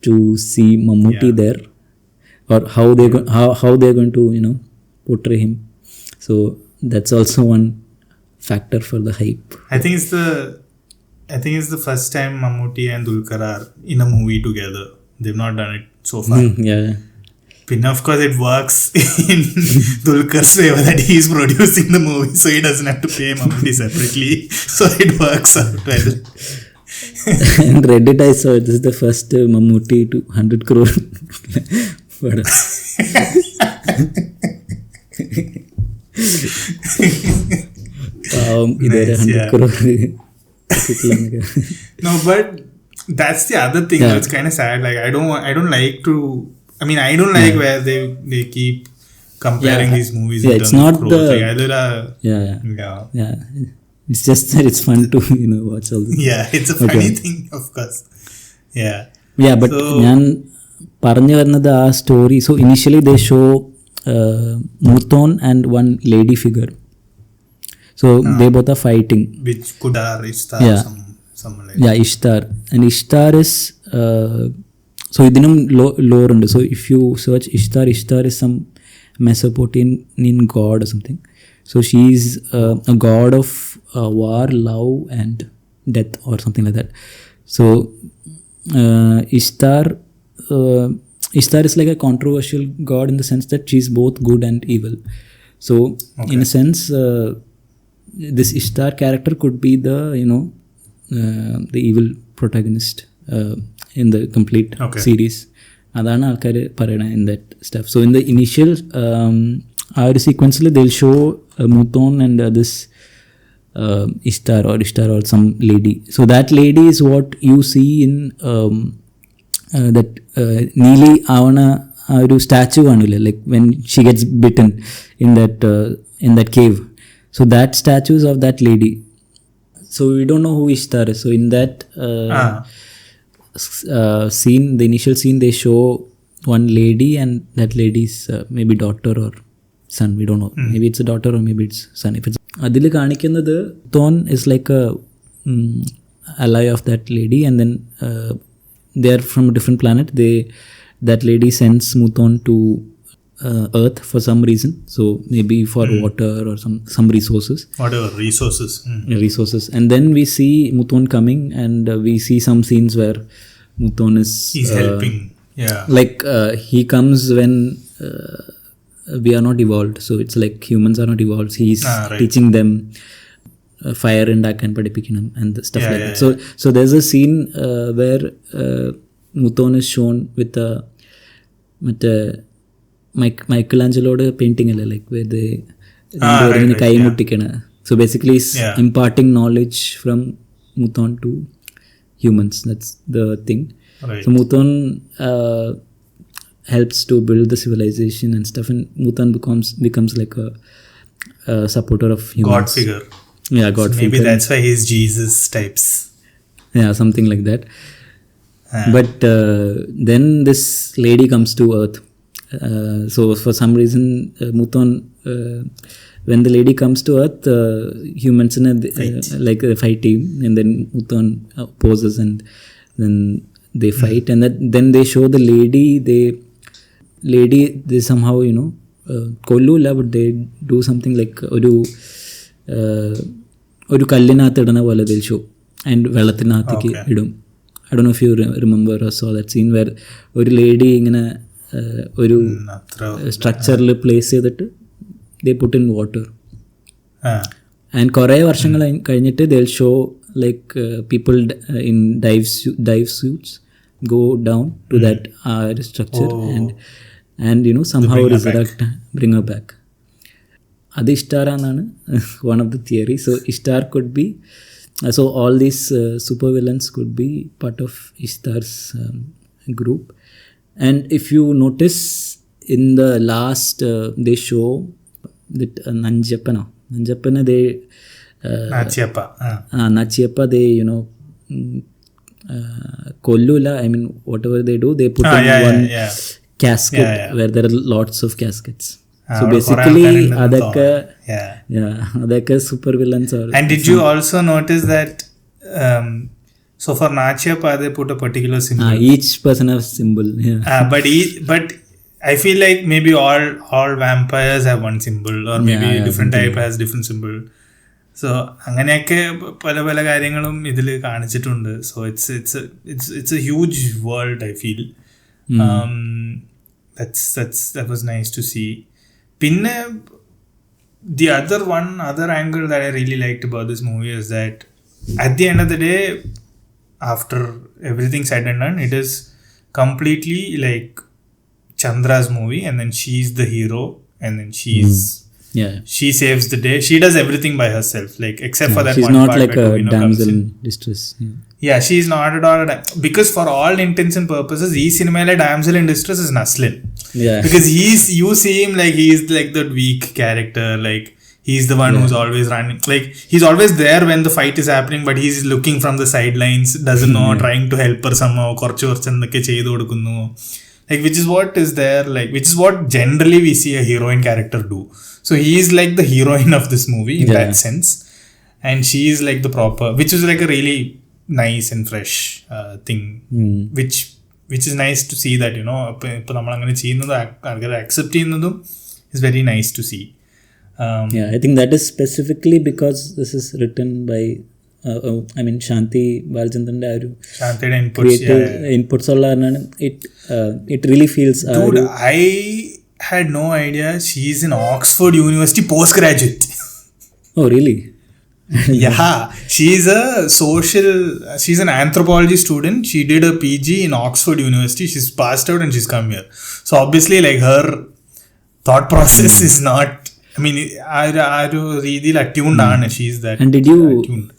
to see Mammootty there, or how they're going to portray him. So that's also one factor for the hype. I think it's the first time Mammootty and Dulquer are in a movie together. They've not done it so far. But of course it works in Dulquer's favor that he's producing the movie, so he doesn't have to pay Mammootty separately. So it works out well. In Reddit I saw this is the first Mammootty to 100 crore. Idare 100 crore. No, but that's the other thing that's kind of sad. Like I don't like to. I mean, I don't like where they keep comparing these movies. Yeah, in it's terms not of crores. the. Like, Yeah. It's just that it's fun to watch all this. Yeah, it's a funny thing, of course. Yeah, but ഞാൻ പറഞ്ഞു വരുന്നത് ആ story. So initially they show Muthon and one lady figure. So they both are fighting. Which Kudar, Ishtar, someone like that. Ishtar. And Ishtar is so ഇതിനും lore ഉണ്ട്. So if you search Ishtar is some Mesopotamian god or something. So she is a god of war, love and death or something like that. So Ishtar is like a controversial god in the sense that she is both good and evil. So in a sense, this Ishtar character could be the the evil protagonist in the complete series. അതാണ് ആൾക്കാർ പറയണത് in that stuff. So in the initial ആ ഒരു സീക്വൻസിൽ they'll show Muthon and this Ishtar or some lady. So that lady is what you see in that Neeli ആവണ ആ ഒരു statue കാണില്ലേ, like when she gets bitten in that cave. So that statue is of that lady. So we don't know who Ishtar is. So in that scene, the initial scene, they show one lady, and that lady's maybe daughter or son. We don't know. Maybe it's a daughter or maybe it's son. If it's adil kanikkunnathu, Thon is like a ally of that lady, and then they are from a different planet. That lady sends Muthon to Earth for some reason. So maybe for water or some resources. Whatever resources. Resources. And then we see Muthon coming, and we see some scenes where Muthon is he's helping. Yeah. Like he comes when we are not evolved. So it's like humans are not evolved. He's teaching them fire ഉണ്ടാക്കാൻ പഠിപ്പിക്കണം and stuff like that. So there's a scene where Muthon is shown with മൈക്കലാഞ്ചലോട് painting അല്ലേ, ലൈക്ക് ഇങ്ങനെ കൈമുട്ടിക്കണ. So basically imparting knowledge from Muthon to humans. That's the thing. So Muthon helps to build the civilization and stuff, and Muthon becomes like a supporter of humans. God figure. Yeah, God figure. Maybe that's why he's Jesus types. Yeah, something like that. But then this lady comes to Earth. So for some reason Muthon, when the lady comes to Earth, humans like a fight team, and then Muthon opposes, and then they fight, and then they show the lady. They somehow kollula, but they do something like ഒരു കല്ലിനകത്ത് ഇടണ പോലെ they'll show, and വെള്ളത്തിനകത്തേക്ക് ഇടും. I don't know if you remember or saw that scene where ഒരു lady ഇങ്ങനെ ഒരു സ്ട്രക്ചറിൽ place ചെയ്തിട്ട് they put in water. And കുറേ വർഷങ്ങൾ കഴിഞ്ഞിട്ട് they'll show like people in dive suits go down to that structure and somehow resurrect, bring her back. അത് ഇഷ്ടാറാന്നാണ് one of the theory. So Ishtar could be, so all these super villains could be part of Ishtar's group. And if you notice in the last they show that Nanjappana they Nachiyappa they kollula, I mean whatever they do, they put in one casket where there are lots of caskets. So basically adakka super villains are. And did you also notice that so for Nachiyappa they put a particular symbol? Each person has symbol. But I feel like maybe all vampires have one symbol, or maybe different type has different symbol. So അങ്ങനെയൊക്കെ പല കാര്യങ്ങളും ഇതിൽ കാണിച്ചിട്ടുണ്ട്. So it's a huge world, I feel. That was nice to see. Pinne the other angle that I really liked about this movie is that at the end of the day, after everything said and done, it is completely like Chandra's movie, and then she's the hero, and then she saves the day. She does everything by herself, like except for that she's one not part like a damsel in distress. She's not at all because for all intents and purposes ee cinema damsel in distress is Naslin. Because you see him like he's like that weak character, like he's the one who's always running, like he's always there when the fight is happening, but he's looking from the sidelines, doesn't know, trying to help her somehow, korchu endokke cheyidu kodukunu, like which is what is there, like which is what generally we see a heroine character do. So he is like the heroine of this movie in that sense, and she is like the proper, which is like a really nice and fresh thing, which is nice to see that ഇപ്പോൾ നമ്മൾ അങ്ങനെ ചെയ്യുന്നത് ആൾക്കാർ accept ചെയ്യുന്നതും is very nice to see. I think that is specifically because this is written by Shanti Balchandrന്റെ ഒരു creative inputs ഉള്ള കാരണമാണ്. It really feels dude, had no idea she's in Oxford University postgraduate. Oh, really? Yeah, she's an anthropology student. She did a PG in Oxford University. She's passed out and she's come here. So obviously, like, her thought process is not, I mean, really attuned on. She's that. And did you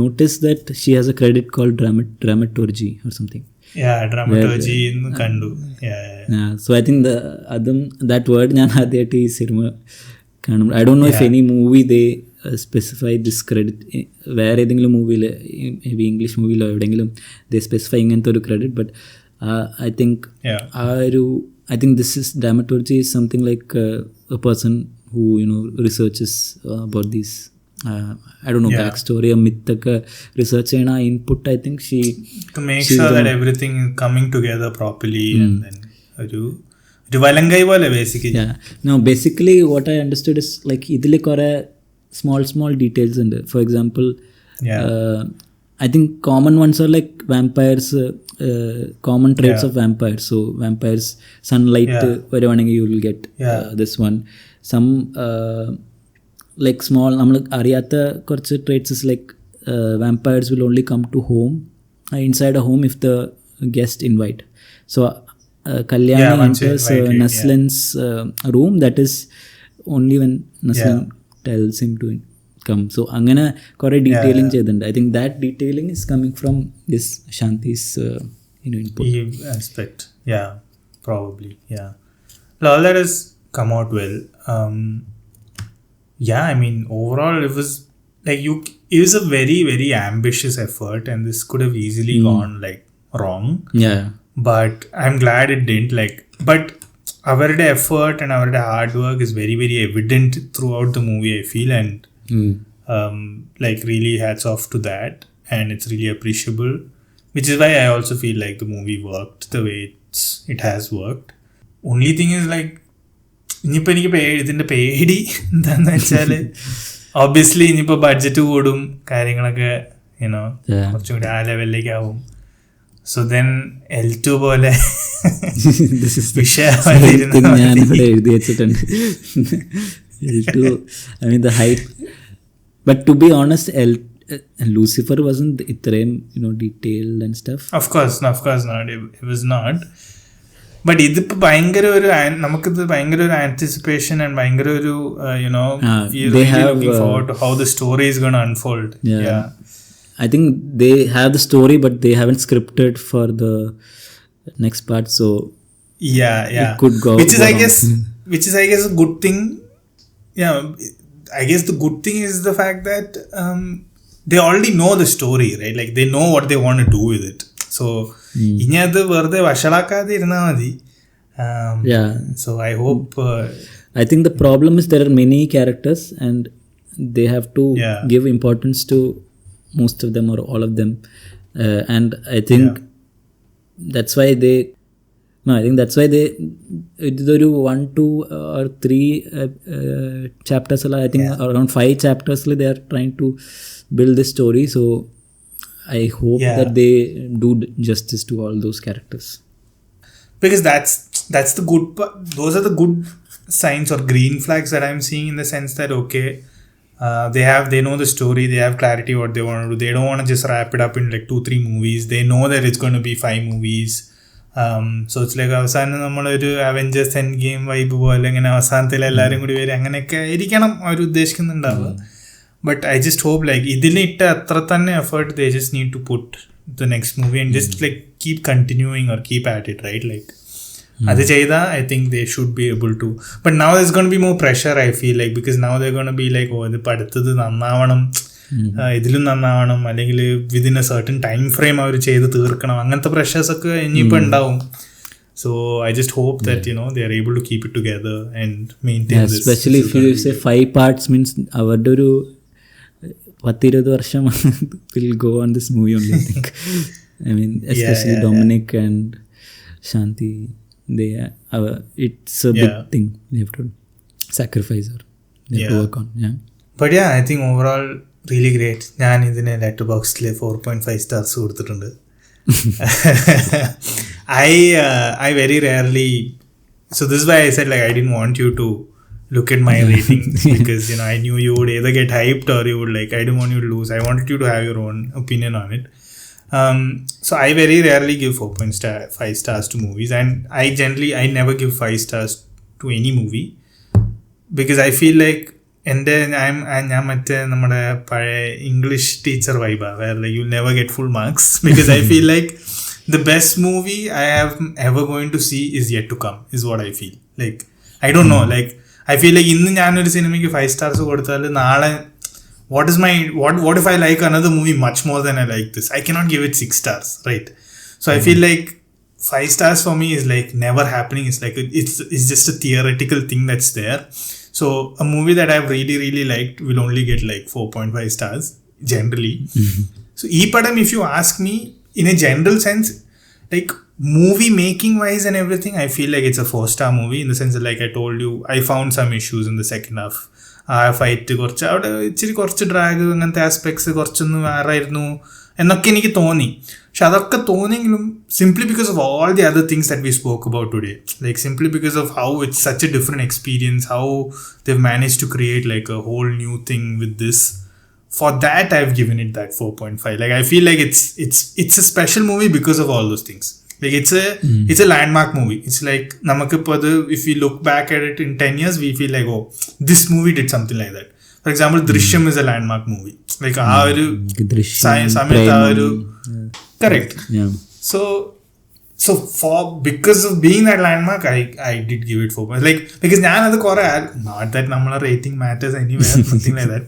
notice that she has a credit called dramaturgy or something? Yeah, dramaturgy in Kandu. Yeah. So I think that word ഞാൻ ആദ്യമായിട്ട് ഈ cinema കാണും. I don't know if any movie they specify this credit. വേറെ ഏതെങ്കിലും മൂവിയിൽ, may be English മൂവിയിലോ എവിടെയെങ്കിലും they specify ഇങ്ങനത്തെ ഒരു credit. But I think I think this is dramaturgy is something like a person who researches about these I don't know backstory or myth research and input. I think she to make sure that everything is coming together properly and then ഒരു valangai pole basically. No, basically what I understood is like idile kore small details ഉണ്ട്. For example, I think common ones are like vampires, common traits of vampires. So vampires, sunlight വരുവാണെങ്കിൽ you will get this one. Some like small നമ്മൾ അറിയാത്ത കുറച്ച് traits is like vampires will only come to home, inside a home if the guest invite. So Kalyani enters Naslin's room, that is only when Naslin tells him to come. So അങ്ങനെ കുറേ detailing ചെയ്തിട്ടുണ്ട്. I think that detailing is coming from this Shanti's input. Aspect. Yeah, probably. Yeah. All that has come out well. I mean, overall it was like it was a very, very ambitious effort, and this could have easily gone like wrong. Yeah. But I'm glad it didn't. Like, but our effort and our hard work is very, very evident throughout the movie, I feel, and like really hats off to that, and it's really appreciable, which is why I also feel like the movie worked the way it has worked. Only thing is like ഇനിയിപ്പോൾ എനിക്ക് ഇതിൻ്റെ പേടി എന്താണെന്ന് വെച്ചാൽ obviously ഇനിയിപ്പോൾ budget കൂടും, കാര്യങ്ങളൊക്കെ കുറച്ചും കൂടി ആ ലെവലിലേക്ക് ആവും. സോ ദെൻ L2 പോലെ എഴുതി വെച്ചിട്ടുണ്ട്. L2, I mean the hype. But to be honest, Lucifer wasn't ഇത്രയും detailed and stuff. Of course not. It was not. But ഇതിപ്പോൾ ഭയങ്കര ഒരു നമുക്കിത് ഭയങ്കര ഒരു ആൻറ്റിസിപ്പേഷൻ ആൻഡ് ഭയങ്കര ഒരു looking forward to how the story is going to unfold. I think they have the story, but they haven't scripted for the next part, so it could go. Which is I guess a good thing. I guess the good thing is the fact that they already know the story, right? Like they know what they want to do with it. So ഇനി അത് വെറുതെ വഷളാക്കാതെ ഇരുന്നാൽ മതി. So I hope. I think the problem is there are many characters and they have to give importance to most of them or all of them, and I think that's why they ഇതൊരു 1, 2 or 3 chapters I think around 5 chapters they are trying to build this story. So I hope that they do justice to all those characters, because that's the good part. Those are the good signs or green flags that I'm seeing, in the sense that they know the story, they have clarity what they want to do. They don't want to just wrap it up in like 2-3 movies. They know that it's going to be 5 movies. So it's like അവസാനം നമ്മളൊരു Avengers end game vibe പോലെ ഇങ്ങനെ അവസാനത്തിൽ എല്ലാവരും കൂടി വരും, അങ്ങനെയൊക്കെ ആയിരിക്കണം അവർ ഉദ്ദേശിക്കുന്നുണ്ടാവുക. But I just hope like ഇതിൽ ഇട്ട അത്ര തന്നെ effort they just need to put the next movie and just like keep continuing or keep at it, right? Like അത് ചെയ്താൽ I think they should be able to. But now there's going to be more pressure, I feel like, because now they're going to be like, ഇതിപ്പോൾ അടുത്തത് നന്നാവണം, ഇതിലും നന്നാവണം, അല്ലെങ്കിൽ within a certain time frame അവർ ചെയ്ത് തീർക്കണം, അങ്ങനത്തെ പ്രഷേഴ്സൊക്കെ ഇനിയിപ്പോൾ ഉണ്ടാവും. So I just hope that they are able to keep it together and maintain this. Especially if you say 5 parts means അവരുടെ ഒരു 10-20 വർഷം will go on this movie only, I think. I mean, especially Dominic and Shanti, it's a big thing they have to sacrifice or they have to work on. But I think overall really great. ഞാൻ ഇതിന് Letterboxdൽ 4.5 stars കൊടുത്തിട്ടുണ്ട്. I very rarely So this is why I said like I didn't want you to look at my ratings because I knew you would either get hyped or you would like, I didn't want you to lose. I wanted you to have your own opinion on it. So I very rarely give 4.5 stars to movies, and I never give 5 stars to any movie because I feel like I'm at a English teacher vibe where like you'll never get full marks because I feel like the best movie I have ever going to see is yet to come is what I feel. Like I don't know, like I feel like in the cinema 5 stars what if I like another movie much more than I like this? I cannot give it 6 stars, right? So I feel like 5 stars for me is like never happening. It's like it's just a theoretical thing that's there. So a movie that I've really liked will only get like 4.5 stars generally. So padam, if you ask me in a general sense, like movie making wise and everything, I feel like it's a 4-star movie in the sense that, like I told you, I found some issues in the second half. Fight കുറച്ച് അവിടെ ഇച്ചിരി കുറച്ച് drag അങ്ങനത്തെ aspects കുറച്ചൊന്നും വേറായിരുന്നു എന്നൊക്കെ എനിക്ക് തോന്നി. പക്ഷെ അതൊക്കെ തോന്നിയെങ്കിലും simply because of all the other things that we spoke about today, like simply because of how it's such a different experience, how they manage to create like a whole new thing with this. For that, I've given it that 4.5. Like I feel like it's a special movie because of all those things. Like it's a landmark movie. It's like if we look back at it in 10 years, we feel like, oh, this movie did something like that. For example, Drishyam is a landmark movie. Like correct. Yeah. So because of being that landmark, I did give it 4. Like because not that namala rating matters anywhere, nothing like that.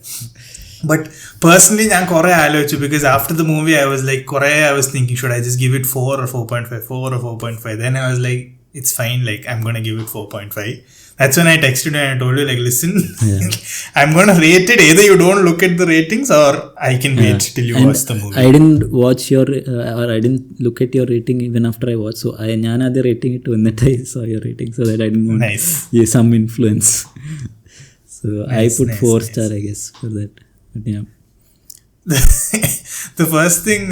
But personally, because after the movie, I was thinking, should I just give it 4 or 4.5, 4 or 4.5? Then I was like, it's fine, like I'm gonna give it 4.5. That's when I texted you and I told you, like, listen, I'm gonna rate it. Either you don't look at the ratings or I can wait till you watch the movie. I didn't watch or I didn't look at your rating even after I watched. So I had the rating it when I saw your rating, so that I didn't want some influence. So I put 4 star, I guess, for that. Yeah. The first thing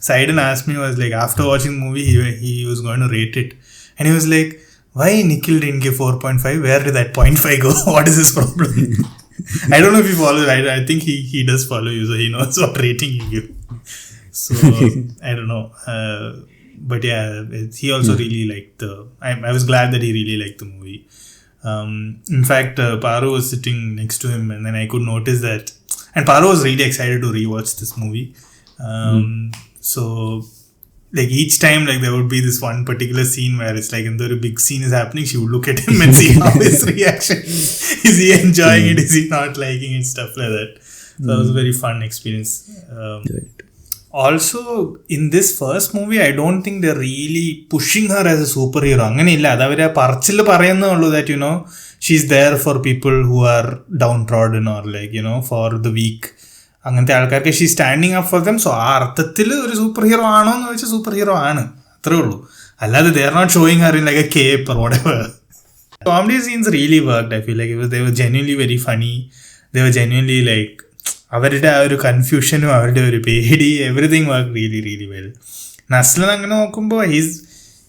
Saiden asked me was like, after watching the movie, he was going to rate it, and he was like, why Nikhil didn't give 4.5? Where did that 0.5 go? What is his problem? I don't know if he follows. I think he does follow you, so he knows what rating you give. So I don't know, but yeah, he also really liked I was glad that he really liked the movie. In fact, Paru was sitting next to him, and then I could notice that. And Paro was really excited to rewatch this movie. So, like each time, like there would be this one particular scene where it's like, a big scene is happening, she would look at him and see how his reaction. Is he enjoying it? Is he not liking it? Stuff like that. So that was a very fun experience. Also, in this first movie, I don't think they're really pushing her as a superhero. That, she's there for people who are downtrodden or like, for the weak. She's standing up for them. So, a superhero superhero. They are not showing her in like a cape or whatever. Comedy scenes really worked. I feel like they were genuinely very funny. They were genuinely like, അവരുടെ ആ ഒരു കൺഫ്യൂഷനും അവരുടെ ഒരു പേടി, everything work really really well. Naslen അങ്ങനെ നോക്കുമ്പോൾ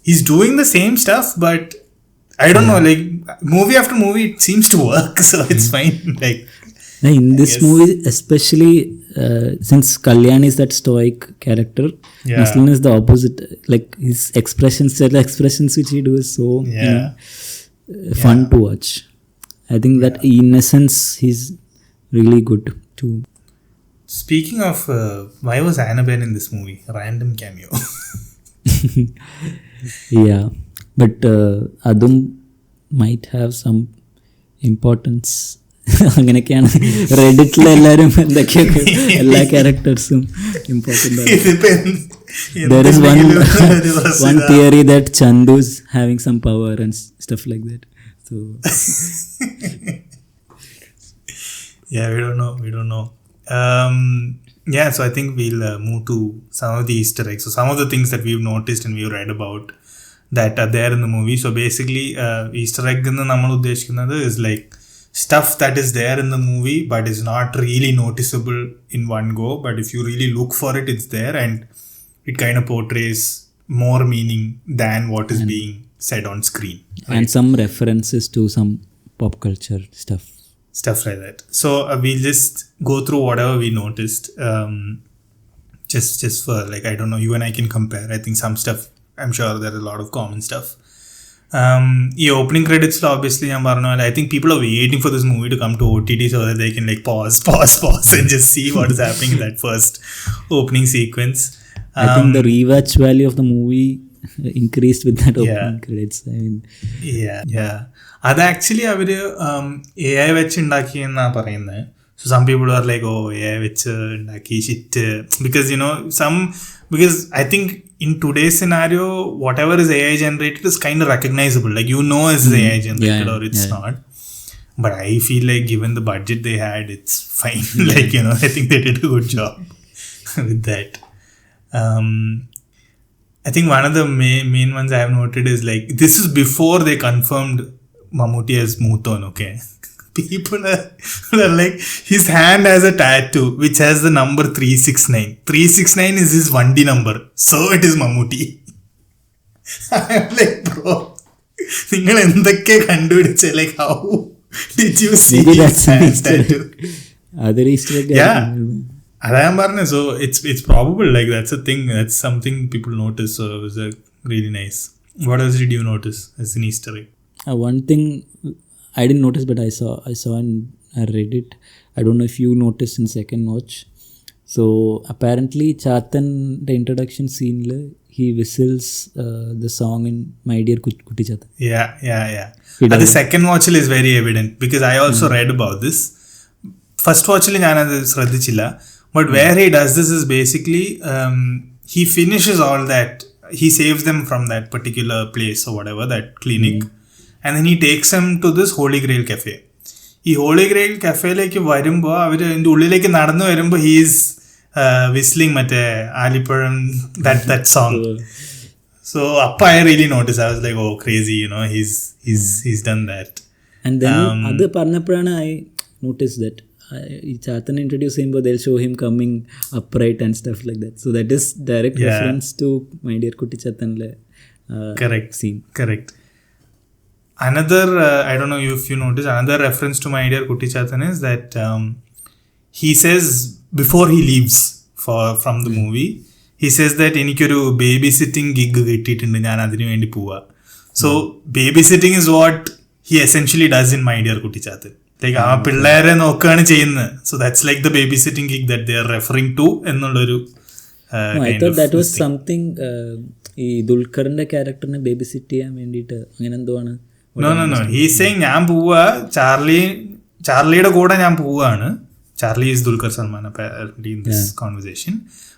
he's doing the same stuff, but I don't know, like movie after movie it seems to work, so it's fine. Like in this movie especially, since Kalyan is that stoic character, Naslan is the opposite. Like his expressions which he do is so fun to watch. I think that in essence he's really good too. Speaking of why was Annabelle in this movie? Random cameo. Yeah, but adum might have some importance. അങ്ങനെയൊക്കെയാണ് റെഡിറ്റിൽ എല്ലാവരും എന്തൊക്കെയൊക്കെ എല്ലാ ക്യാരക്ടേഴ്സും important ആണ്. There is one theory that Chandu's having some power and stuff like that. So yeah, we don't know. So I think we'll move to some of the Easter eggs. So some of the things that we've noticed and we've read about that are there in the movie. So basically, Easter egg in the namal uddeshikkunnathu is like stuff that is there in the movie but is not really noticeable in one go. But if you really look for it, it's there and it kind of portrays more meaning than what is being said on screen. And some references to some pop culture stuff like that. So we'll just go through whatever we noticed, just for like, I don't know, you and I can compare. I think some stuff, I'm sure there are a lot of common stuff. The opening credits, obviously, I think people are waiting for this movie to come to OTT so that they can like pause and just see what is happening in that first opening sequence. I think the rewatch value of the movie increased with that opening credits. I mean, yeah. അത് actually അവര് AI വെച്ച് ഉണ്ടാക്കിയെന്നാ പറയുന്നത്. So some people are like, oh, AI വെച്ച് ഉണ്ടാക്കി shit, because because I think in today's scenario, whatever is AI generated is kind of recognizable. Like, it's AI generated or it's not. But I feel like given the budget they had, it's fine. Like, I think they did a good job with that. I think one of the main ones I have noted is like, this is before they confirmed Mammootty as Moothon, okay? People are like, his hand has a tattoo which has the number 369. 369 is his 1D number. So it is Mammootty. I'm like, bro, നിങ്ങൾ എന്തൊക്കെ കണ്ടുപിടിച്ച, like, how did you see his hand tattoo? Yeah. അതാ ഞാൻ പറഞ്ഞത്. So it's probable, like that's a thing, that's something people notice. So it was really nice. What else did you notice as an Easter egg? One thing I didn't notice, but I saw and I read it. I don't know if you noticed in second watch. So apparently Chathan, the introduction scene, he whistles the song in My Dear Kutti Chathan. Yeah. The second watch is very evident because I also read about this. First watch ഞാനത് ശ്രദ്ധിച്ചില്ല. But where he does this is basically he finishes all that. He saves them from that particular place or whatever, that clinic. And then he takes them to this Holy Grail cafe. ഈ holy ഗ്രേയിൽ കഫേയിലേക്ക് വരുമ്പോൾ അവർ അതിൻ്റെ ഉള്ളിലേക്ക് നടന്നു വരുമ്പോൾ he's whistling മറ്റേ ആലിപ്പഴം that song. So appa I really noticed. I was like, oh, crazy, he's done that. And then അത് പറഞ്ഞപ്പോഴാണ് I noticed that ഈ ചാത്തൻ ഇൻട്രൊഡ്യൂസ് ചെയ്യുമ്പോൾ they'll show him coming upright and stuff like that. So that is direct reference to My Dear Kutti Chathanle scene. Correct. Another, I don't know if you notice, another reference to My Dear Kutti Chathan is that he says before he leaves from the movie, he says that എനിക്കൊരു babysitting gig കിട്ടിയിട്ടുണ്ട്, ഞാൻ അതിനു വേണ്ടി പോവാ. So babysitting is what he essentially does in My Dear Kutti Chathan. Like ആ പിള്ളേരെ നോക്കുകയാണ് ചെയ്യുന്നത്. So that's like the babysitting gig that they are referring to എന്നുള്ളൊരു I thought that was something ഈ ദുൽഖറിന്റെ ക്യാരക്ടറിനെ ബേബി സിറ്റ് ചെയ്യാൻ വേണ്ടിയിട്ട് അങ്ങനെ എന്തോ ആണ്. No. He's saying ഞാൻ പോവാ, ചാർലിയുടെ കൂടെ ഞാൻ പോവാണ്. Charlie is Dulquer Salman apparently in this conversation.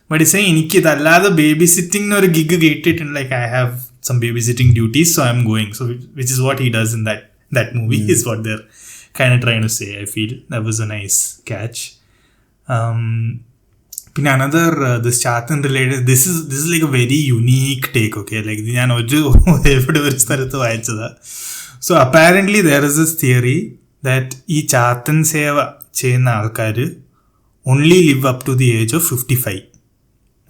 But he's saying എനിക്ക് ഇതല്ലാതെ ബേബി സിറ്റിംഗ് ഒരു ഗിഗ് കിട്ടിയിട്ടുണ്ട്. Like I have some babysitting duties, so I'm going. So which is what he does in that movie is what they're kind of trying to say. I feel that was a nice catch. പിന്നെ another this Chathan related, this is like a very unique take, okay? Like ഞാൻ എവിടെ ഒരു സ്ഥലത്ത് വായിച്ചതാ. So apparently there is this theory that ഈ Chathan സേവ ചെയ്യുന്ന ആൾക്കാർ only live up to the age of 55.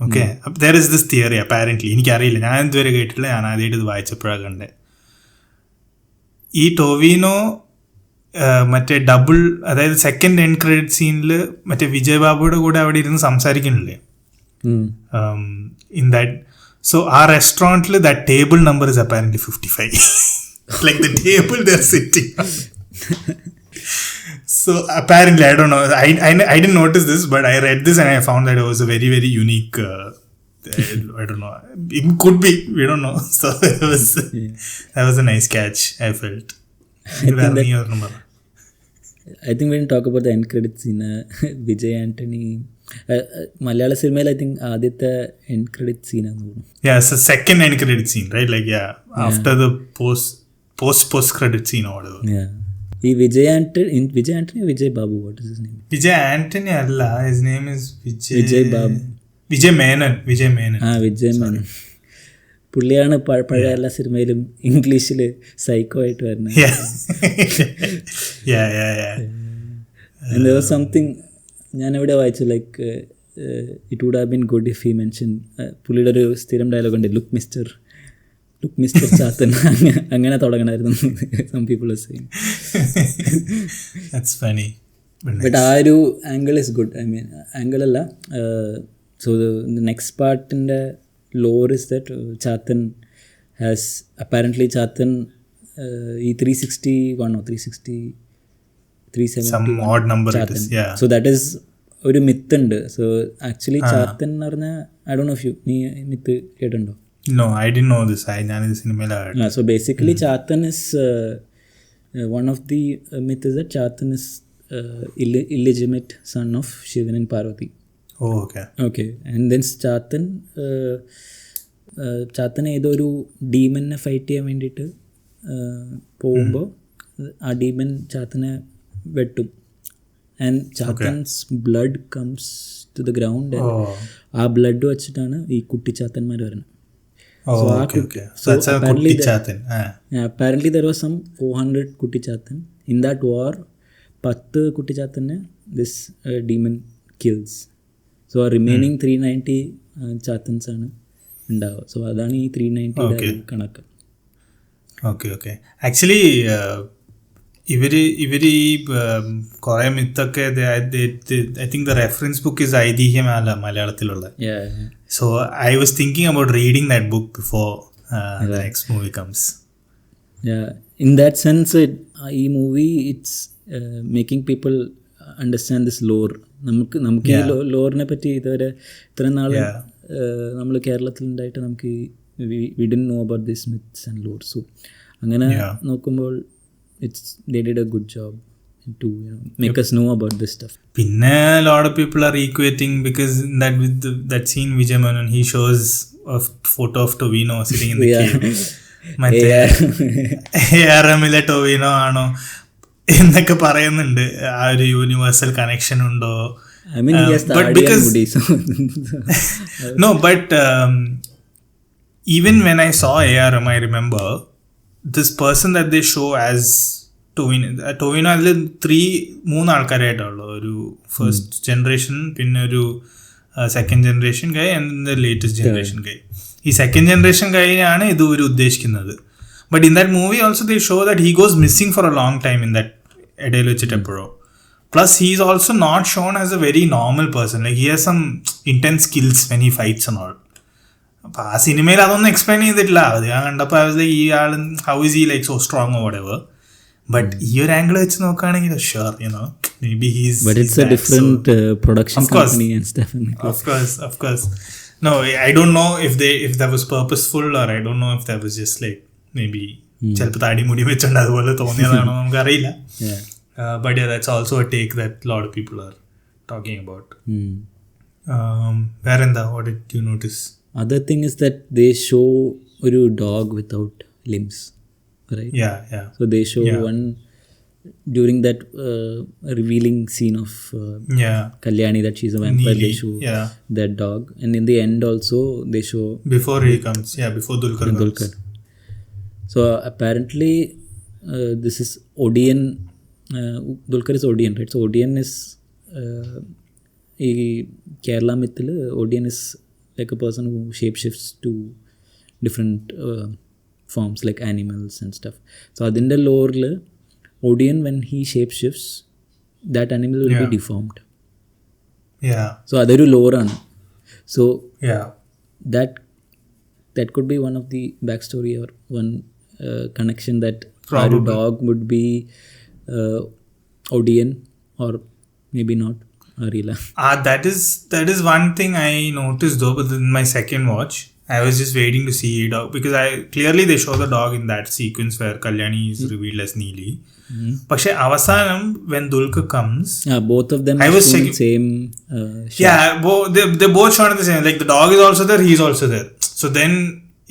Okay? There is this theory apparently. എനിക്കറിയില്ല, ഞാൻ ഇതുവരെ കേട്ടിട്ടില്ല, ഞാൻ ആദ്യമായിട്ട് ഇത് വായിച്ചപ്പോഴാണ് കണ്ടത്. ഈ ടോവിനോ മറ്റേ ഡബിൾ, അതായത് സെക്കൻഡ് എൻഡ് ക്രെഡിറ്റ് സീനിൽ മറ്റേ വിജയ് ബാബുയുടെ കൂടെ അവിടെ ഇരുന്ന് സംസാരിക്കുന്നില്ലേ ഇൻ ദാറ്റ്. സോ ആ റെസ്റ്റോറൻറ്റിൽ that table number is apparently 55. Like the table they're sitting on. So apparently, I don't know, I didn't notice this, but I read this and I found that it was a very, very unique I don't know, it could be, we don't know. So that was a nice catch, I felt. I think when we talk about the end credits scene, Vijay Antony Malayalam cinema, I think ആദ്യത്തെ end credit scene ആണ്. Yeah, it's the second end credit scene, right? Like after the post credit scene or whatever. Yeah. ഈ Vijay Antony Vijay Babu, what is his name? Vijay Antony അല്ല, his name is Vijay Babu. Vijay Menon. Vijay Menon. പുള്ളിയാണ് പഴയ എല്ലാ സിനിമയിലും ഇംഗ്ലീഷിൽ psycho ആയിട്ട് വരുന്നത്. And there was something ഞാൻ എവിടെ വായിച്ചു, like it would have been good if he mention, പുള്ളിയുടെ ഒരു സ്ഥിരം ഡയലോഗ് ഉണ്ട്, look mister took Mr. Chatan. അങ്ങനെ തുടങ്ങണമായിരുന്നു. Some people are saying. That's funny. But ആ ഒരു angle is good. I mean angle അല്ല. സോ ദ നെക്സ്റ്റ് പാർട്ടിൻ്റെ lore is that Chathan has apparently Chathan ഈ 361 370 ചാത്തൻ. സോ ദാറ്റ് ഈസ് ഒരു മിത്ത് ഉണ്ട്. So actually Chathan എന്ന് പറഞ്ഞാൽ I don't know if you നീ മിത്ത് കേട്ടിട്ടുണ്ടോ? No, I didn't know this. ഞാനിത് സിനിമയിലാണ്. So basically Chatan is one of the myth is that Chatan is illegitimate son of Shivan and Parvati. Oh, okay. Okay, and then Chatan ഏതോ ഒരു ഡീമനെ fight ചെയ്യാൻ വേണ്ടിയിട്ട് പോകുമ്പോൾ ആ demon ചാത്തനെ വെട്ടും. ആൻഡ് Chathan's blood comes to the ground. ആ ബ്ലഡ് വെച്ചിട്ടാണ് ഈ കുട്ടിച്ചാത്തന്മാർ വരുന്നത്. So that's a Kuttichathan. Apparently there was some 400 Kuttichathan. In that war 10 കുട്ടിച്ചാത്തനെ this demon kills. So remaining 390 ചാത്തൻസ് ആണ് ഉണ്ടാവുക. സോ അതാണ് ഈ 390 കണക്ക്. ഓക്കെ ആക്ച്വലി ഇവര് ഈ കുറേ മിത്തൊക്കെ I think the reference book is ഐതിഹ്യമല്ല മലയാളത്തിലുള്ള. So I was thinking about reading that book before the next movie comes. Yeah, in that sense ഈ movie it's making people understand this lore. നമുക്ക് ഈ ലോറിനെ പറ്റി ഇതുവരെ ഇത്ര നാൾ നമ്മൾ കേരളത്തിലുണ്ടായിട്ട് നമുക്ക് we didn't know about this myths and lore. So അങ്ങനെ നോക്കുമ്പോൾ they did a good job to make us know about this stuff. Pinna a lot of people are equating because that with that scene Vijay Menon he shows a photo of Tovino sitting in the cave. ARMile Tovino ആണോ എന്നൊക്കെ പറയുന്നുണ്ട്. ആ ഒരു universal connection ഉണ്ടോ? I mean yes, but because no, but even when I saw ARM I remember this person that they show as Tovino അതിൽ 3 ആൾക്കാരായിട്ടുള്ളൂ. ഒരു first generation, പിന്നെ ഒരു second generation guy and latest generation guy. ഈ second generation ഗൈയാണ് ഇത് ഒരു ഉദ്ദേശിക്കുന്നത്. But in that movie also they show that he goes missing for a long time in that ഇടയിൽ വെച്ചിട്ട് എപ്പോഴോ. Plus he is also not shown as a very normal person. Like he has some intense skills when he fights and all. അപ്പോൾ ആ സിനിമയിൽ അതൊന്നും explain ചെയ്തിട്ടില്ല. അത് ഞാൻ കണ്ടപ്പോൾ ഐ വാസ് ലൈക്ക് ഈ ആൾ how is he like so strong or whatever. But ഈ ഒരു ആംഗിൾ വെച്ച് നോക്കുകയാണെങ്കിൽ sure, maybe he's but it's a different production company and stuff. Of course. No, I don't know if that was purposeful or I don't know if that was just like maybe ചിലപ്പോൾ താടി മുടി വെച്ചുകൊണ്ട് അതുപോലെ തോന്നിയതാണോ നമുക്കറിയില്ല. But yeah, that's also a take that a lot of people are talking about. വേറെന്താ, what did you notice? Other thing is that they show ഒരു dog without limbs. Right? Yeah. So they show one during that revealing scene of Kalyani that she's a vampire. Neely. They show that dog, and in the end also they show before he comes. Before Dulquer comes. So apparently this is Odeon. Dulquer is Odeon, right? So Odeon is in Kerala mythil Odeon is like a person who shapeshifts to different forms like animals and stuff. So adinde lore la Odeon when he shape shifts that animal will be deformed. So adaru lore aanu. So that could be one of the backstory or one connection that our dog would be Odeon or maybe not. Arila. That is one thing I noticed though, but in my second watch I was just waiting to see a dog because clearly they show the dog in that sequence where Kalyani is revealed as Neely. പക്ഷെ അവസാനം when Dulquer comes, both of them are showing the same shot. They both shot the same. Like the dog is also there, he is also there. So then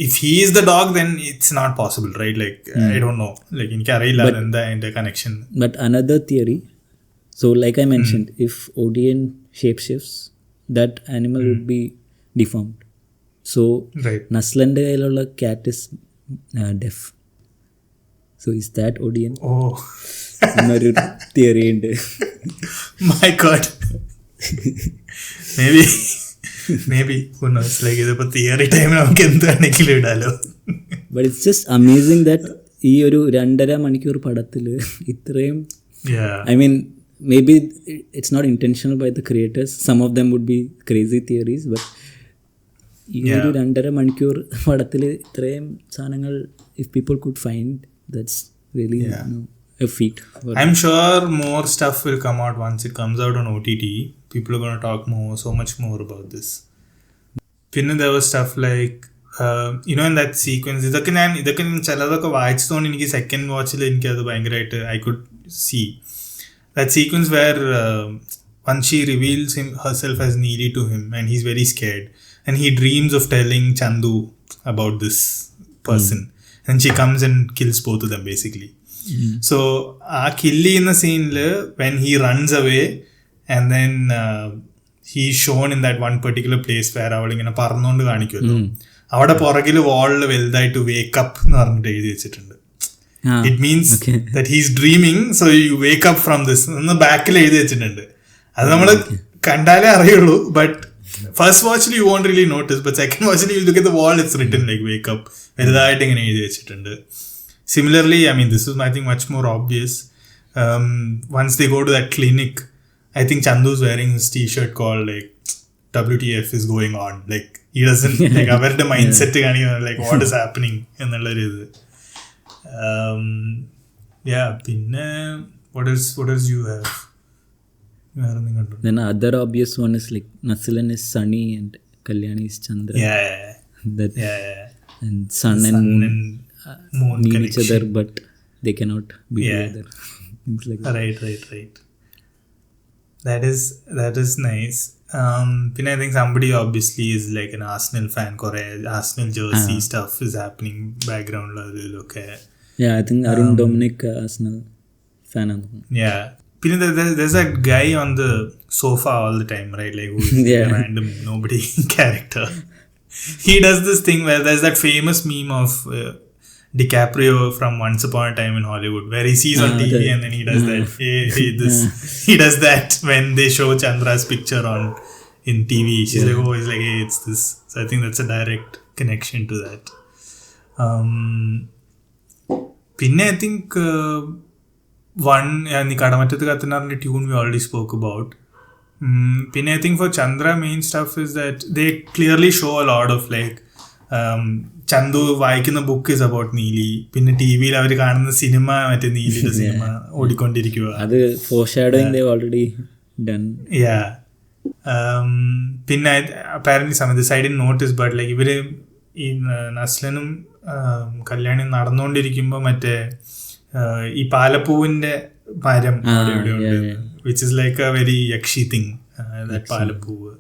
if he is the dog, then it's not possible, right? Like I don't know. Like in Kerala and the connection. But another theory. So like I mentioned, if Odeon shapeshifts, that animal would be deformed. So Naslande kailulla cat is deaf. So is that Odeon? Another theory ഉണ്ട്. My God. Maybe Maybe, who knows, like ഇതിപ്പോ theory time നമുക്ക് എന്താണെങ്കിലും ഇടാലോ. But it's just amazing that ഈ ഒരു 2.5 മണിക്കൂർ പടത്തിൽ ഇത്രയും, I mean, maybe it's not intentional by the creators. Some of them would be crazy theories, but ഈ ഒരു 2.5 മണിക്കൂർ പടത്തിൽ ഇത്രയും സാധനങ്ങൾ if people could find, that's really a feat. I'm sure more stuff will come out once it comes out on OTT. People are going to talk so much more about this. Then there was stuff like in that sequence, ഇതൊക്കെ ഞാൻ ചിലതൊക്കെ വായിച്ചതുകൊണ്ട് എനിക്ക് second വാച്ചിൽ എനിക്കത് ഭയങ്കരമായിട്ട് I could see that sequence where once she reveals herself as Neeli to him and he's very scared and he dreams of telling Chandu about this person and she comes and kills both of them basically. So killi in the scene when he runs away and then he's shown in that one particular place where അവൾ ഇങ്ങനെ പറന്നുകൊണ്ട് കാണിക്കുമല്ലോ, അവിടെ പുറകിൽ വാളിൽ വലുതായിട്ട് wake up എന്ന് പറഞ്ഞിട്ട് എഴുതി വെച്ചിട്ടുണ്ട്. It means that he's dreaming, so you wake up from this എന്ന് ബാക്കിൽ എഴുതി വെച്ചിട്ടുണ്ട്. അത് നമ്മൾ കണ്ടാലേ അറിയുള്ളൂ, but first watchly you won't really notice, but second watchly you look at the wall, it's written like wake up വലുതായിട്ട് ഇങ്ങനെ എഴുതി വെച്ചിട്ടുണ്ട്. Similarly, I mean, this is I think much more obvious. Once they go to that clinic, I think Chandu's wearing his t-shirt called like WTF is going on. Like he doesn't like അവരുടെ mind set കാണിക്കുന്ന like what is happening എന്നുള്ളൊരു ഇത്. പിന്നെ what else you have? Then other obvious one is like Nasalan is Sunny and Kalyani is Chandra. And sun and moon need connection. Each other, but they cannot be together. Things like that. Right. That is nice. Then I think somebody obviously is like an Arsenal fan. Arsenal jersey stuff is happening background. Okay. Yeah, I think Arun Dominic Arsenal fan. Yeah. There's that guy on the sofa all the time, right? Like who is a random nobody character. He does this thing where there's that famous meme of DiCaprio from Once Upon a Time in Hollywood, where he sees on TV and then he does that. He does that when they show Chandra's picture in TV. She's like, oh, he's like, hey, it's this. So I think that's a direct connection to that. Pinne, I think one Kadamatthathu Kathanarinte tune we already spoke about. Pinne, I think for Chandra, main stuff is that they clearly show a lot of like Chandu വായിക്കുന്ന book is about Neeli, പിന്നെ T വിയിൽ അവർ കാണുന്ന cinema മറ്റേ നീലിയുടെ cinema ഓടിക്കൊണ്ടിരിക്കുക. അത് foreshadowing they already done. പിന്നെ apparently some of this I didn't notice, but like ഇവര് ഈ നസ്ലനും കല്യാണിയും നടന്നുകൊണ്ടിരിക്കുമ്പോൾ മറ്റേ ഈ പാലപ്പൂവിന്റെ മരം which is like a very yakshi thing, that പാലപ്പൂവ്.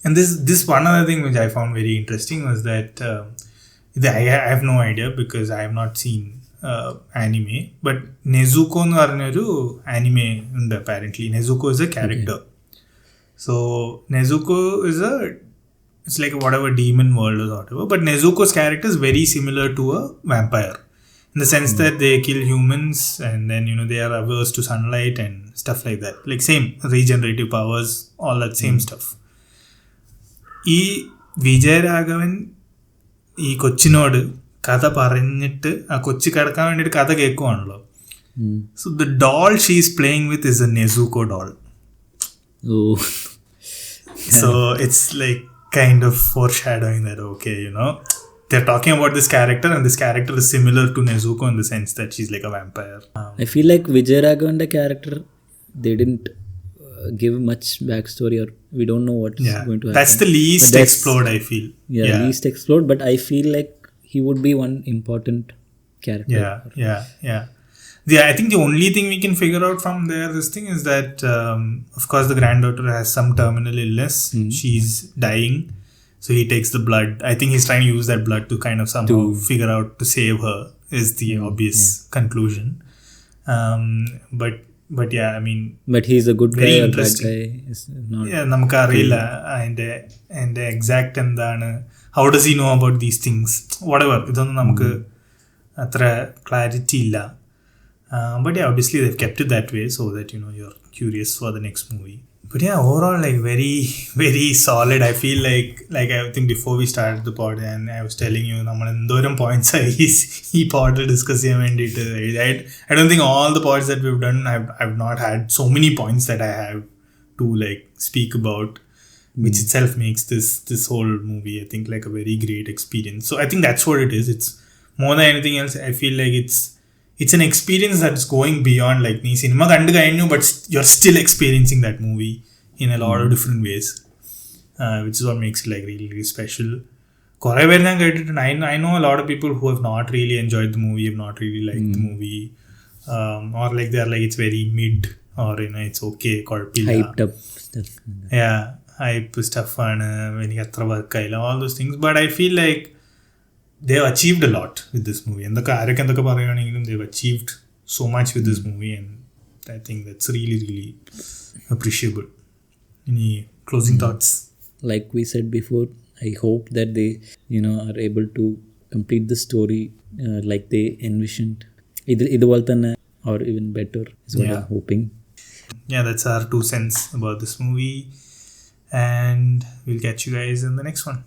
And this one other thing which I found very interesting was that I have no idea because I have not seen anime, but Nezuko എന്ന് പറഞ്ഞൊരു anime ഉണ്ട് apparently. Nezuko is a character. So Nezuko is it's like whatever demon world or whatever, but Nezuko's character is very similar to a vampire in the sense that they kill humans and then they are averse to sunlight and stuff like that, like same regenerative powers, all that same stuff. ഈ വിജയരാഘവൻ ഈ കൊച്ചിനോട് കഥ പറഞ്ഞിട്ട് ആ കൊച്ചി കിടക്കാൻ വേണ്ടിയിട്ട് കഥ കേൾക്കുവാണല്ലോ. So the doll she is playing with is a Nezuko doll. So it's like kind of foreshadowing that okay, they're talking about this character and this character is similar to Nezuko in the sense that she's like a vampire. I feel like Vijayaraghavan's character, they didn't give much backstory, or we don't know what's going to happen. That's the least explored, I feel. Least explored, but I feel like he would be one important character. I think the only thing we can figure out from this thing is that of course the granddaughter has some terminal illness. She's dying, so he takes the blood. I think he's trying to use that blood to kind of somehow figure out to save her is the obvious conclusion. But yeah, I mean, but he's a good guy or bad guy is not. നമുക്ക് അറിയില്ല അതിന്റെ exact എന്താണ്, how does he know about these things, whatever, ഇതൊന്നും നമുക്ക് അത്ര clarity ഇല്ല. But yeah, obviously they've kept it that way so that you're curious for the next movie. But yeah, overall, like very, very solid. I feel like I think before we started the pod, and I was telling you, നമ്മൾ എന്തോരം points ഈ pod discuss ചെയ്യാൻ വേണ്ടിയിട്ട്. I don't think all the pods that we've done, I've not had so many points that I have to like speak about, which itself makes this whole movie, I think, like a very great experience. So I think that's what it is. It's more than anything else. I feel like it's an experience that's going beyond like nee cinema kandu kayinnu, but you're still experiencing that movie in a lot of different ways, which is what makes it like really, really special. Kore പേര് ഞാൻ കേട്ടിട്ടുണ്ട്. I know a lot of people who have not really enjoyed the movie, have not really liked the movie, or like they're like it's very mid, or you know it's okay, കുഴപ്പമില്ല, hyped up stuff. yeah, hype stuff ആണ്, എനിക്ക് അത്ര വർക്കായില്ല, all those things. But I feel like they've achieved a lot with this movie. എന്തൊക്കെ ആരൊക്കെ എന്തൊക്കെ പറയുകയാണെങ്കിലും they've achieved so much with this movie, and I think that's really, really appreciable. Any closing thoughts? Like we said before, I hope that they, are able to complete the story like they envisioned. ഇതുപോലെ തന്നെ or even better is what I'm hoping. Yeah, that's our 2 cents about this movie, and we'll catch you guys in the next one.